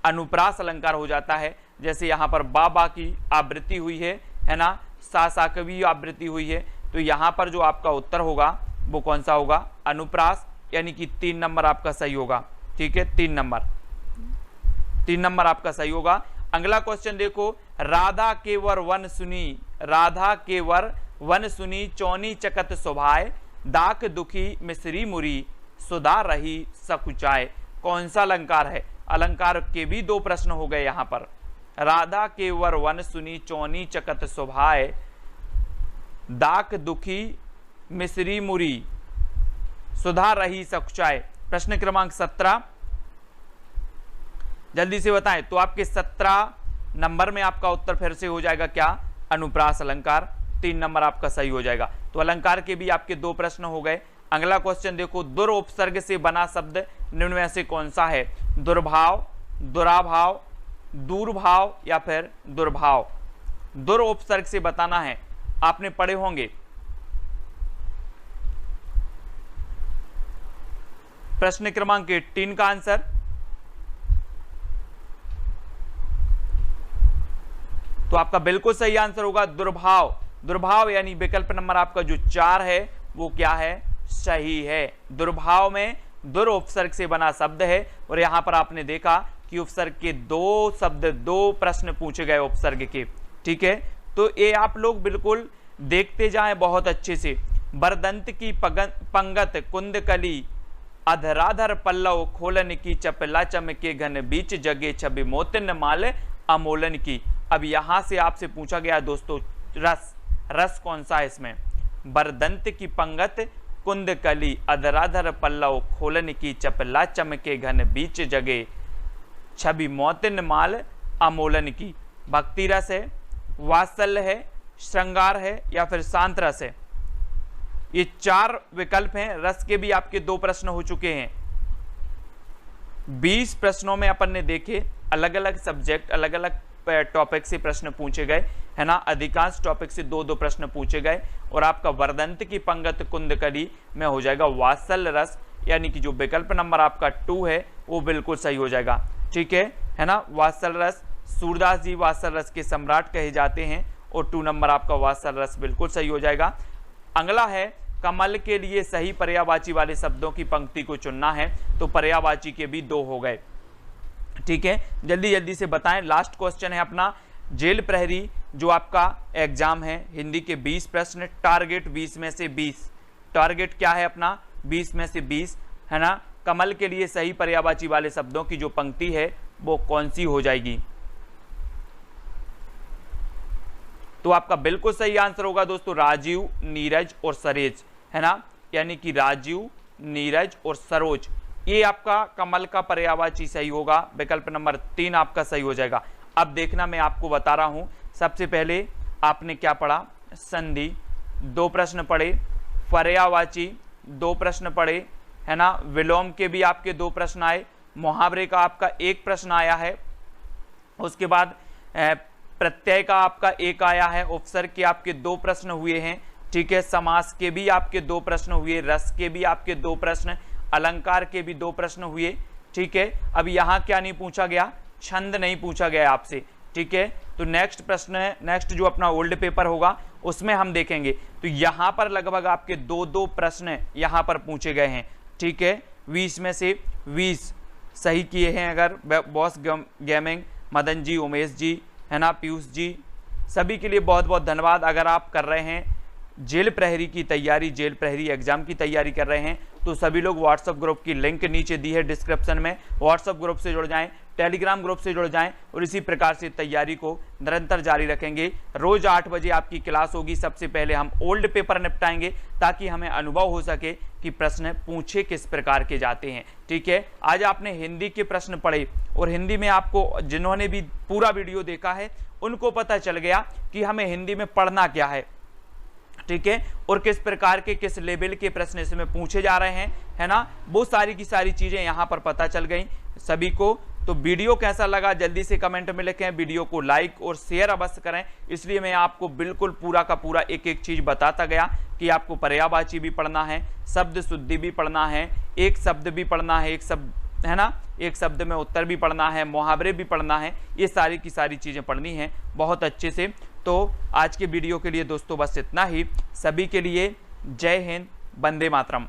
अनुप्रास अलंकार हो जाता है। जैसे यहां पर बा की आवृत्ति हुई है ना, सा की भी आवृत्ति हुई है। तो यहां पर जो आपका उत्तर होगा वो कौन सा होगा? अनुप्रास, यानी कि 3 नंबर आपका सही होगा, ठीक है। 3 नंबर आपका सही होगा। अगला क्वेश्चन देखो, राधा के वर वन सुनी, राधा के वर वन सुनी चौनी चकत शोभाए, दाक दुखी मिसरी मुरी, सुधा रही सकुचाए। कौन सा अलंकार है? अलंकार के भी दो प्रश्न हो गए यहाँ पर। राधा के वर वन सुनी चौनी चकत शोभाए, दाक दुखी मिसरी मुरी, सुधा रही सकुचाए। प्रश्न क्रमांक 17 जल्दी से बताएं। तो आपके 17 नंबर में आपका उत्तर फिर से हो जाएगा क्या? अनुप्रास अलंकार। 3 नंबर आपका सही हो जाएगा। तो अलंकार के भी आपके 2 प्रश्न हो गए। अगला क्वेश्चन देखो, दुर्उपसर्ग से बना शब्द निम्न में से कौन सा है? दुर्भाव, दुराभाव, दूरभाव या फिर दुर्भाव। दुर्उपसर्ग से बताना है, आपने पढ़े होंगे। प्रश्न क्रमांक 18 का आंसर तो आपका बिल्कुल सही आंसर होगा दुर्भाव। दुर्भाव यानी विकल्प नंबर आपका जो 4 है वो क्या है? सही है। दुर्भाव में दुर उपसर्ग से बना शब्द है और यहां पर आपने देखा कि उपसर्ग के 2 शब्द, 2 प्रश्न पूछे गए उपसर्ग के। ठीक है, तो ये आप लोग बिल्कुल देखते जाएं बहुत अच्छे से। बरदंत की पंगत कुंदकली, अधराधर पल्लव खोलन की, चपला चमके घन बीच जगे, छवि मोतिन माल अमोलन की। अब यहां से आपसे पूछा गया दोस्तों रस, रस कौन सा है इसमें? बरदंत की पंगत कुंदकली, अधराधर पल्लव खोलन की, चपला चमके घन बीच जगे, छवि मोतिन माल अमोलन की। भक्ति रस है, वात्सल्य है, श्रृंगार है या फिर शांत रस है? ये 4 विकल्प हैं। रस के भी आपके 2 प्रश्न हो चुके हैं। 20 प्रश्नों में अपन ने देखे अलग अलग सब्जेक्ट, अलग अलग टॉपिक से प्रश्न पूछे गए, है ना। अधिकांश टॉपिक से 2-2 प्रश्न पूछे गए और आपका वरदंत की पंगत कुंदकली में हो जाएगा वात्सल्य रस, यानी कि जो विकल्प नंबर आपका 2 है वो बिल्कुल सही हो जाएगा। ठीक है ना। वात्सल्य रस, सूरदास जी वात्सल्य रस के सम्राट कहे जाते हैं और 2 नंबर आपका वात्सल्य रस बिल्कुल सही हो जाएगा। अगला है कमल के लिए सही पर्यायवाची वाले शब्दों की पंक्ति को चुनना है, तो पर्यायवाची के भी 2 हो गए। ठीक है, जल्दी जल्दी से बताएं। लास्ट क्वेश्चन है अपना जेल प्रहरी, जो आपका एग्जाम है, हिंदी के 20 प्रश्न, टारगेट 20 में से 20। टारगेट क्या है अपना? 20 में से 20, है ना। कमल के लिए सही पर्यायवाची वाले शब्दों की जो पंक्ति है वो कौन सी हो जाएगी? तो आपका बिल्कुल सही आंसर होगा दोस्तों राजीव, नीरज और सरोज, है ना। यानी कि राजीव, नीरज और सरोज, ये आपका कमल का पर्यायवाची सही होगा। विकल्प नंबर 3 आपका सही हो जाएगा। अब देखना, मैं आपको बता रहा हूं। सबसे पहले आपने क्या पढ़ा? संधि 2 प्रश्न पढ़े, पर्यायवाची 2 प्रश्न पढ़े, है ना। विलोम के भी आपके 2 प्रश्न आए, मुहावरे का आपका 1 प्रश्न आया है, उसके बाद प्रत्यय का आपका 1 आया है, उपसर्ग के आपके 2 प्रश्न हुए हैं। ठीक है, समास के भी आपके 2 प्रश्न हुए, रस के भी आपके 2 प्रश्न, अलंकार के भी 2 प्रश्न हुए। ठीक है, अब यहाँ क्या नहीं पूछा गया? छंद नहीं पूछा गया आपसे। ठीक है, तो नेक्स्ट प्रश्न है, नेक्स्ट जो अपना ओल्ड पेपर होगा उसमें हम देखेंगे। तो यहाँ पर लगभग आपके 2-2 प्रश्न यहाँ पर पूछे गए हैं। ठीक है, 20 में से 20 सही किए हैं। अगर बॉस गेमिंग, मदन जी, उमेश जी, है ना, पीयूष जी, सभी के लिए बहुत बहुत धन्यवाद। अगर आप कर रहे हैं जेल प्रहरी की तैयारी, जेल प्रहरी एग्जाम की तैयारी कर रहे हैं, तो सभी लोग व्हाट्सएप ग्रुप की लिंक नीचे दी है डिस्क्रिप्शन में, व्हाट्सएप ग्रुप से जुड़ जाएं, टेलीग्राम ग्रुप से जुड़ जाएं और इसी प्रकार से तैयारी को निरंतर जारी रखेंगे। रोज 8 बजे आपकी क्लास होगी। सबसे पहले हम ओल्ड पेपर निपटाएंगे ताकि हमें अनुभव हो सके कि प्रश्न पूछे किस प्रकार के जाते हैं। ठीक है, आज आपने हिंदी के प्रश्न पढ़े और हिंदी में आपको, जिन्होंने भी पूरा वीडियो देखा है उनको पता चल गया कि हमें हिंदी में पढ़ना क्या है। ठीक है, और किस प्रकार के, किस लेवल के प्रश्न इसमें पूछे जा रहे हैं, है ना। वो सारी की सारी चीजें यहाँ पर पता चल गई सभी को। तो वीडियो कैसा लगा जल्दी से कमेंट में लिखें। वीडियो को लाइक और शेयर अवश्य करें। इसलिए मैं आपको बिल्कुल पूरा का पूरा एक एक चीज बताता गया कि आपको पर्यायवाची भी पढ़ना है, शब्द शुद्धि भी पढ़ना है, एक शब्द भी पढ़ना है, एक शब्द, है ना, एक शब्द में उत्तर भी पढ़ना है, मुहावरे भी पढ़ना है। ये सारी की सारी चीजें पढ़नी है बहुत अच्छे से। तो आज के वीडियो के लिए दोस्तों बस इतना ही। सभी के लिए जय हिंद, वंदे मातरम।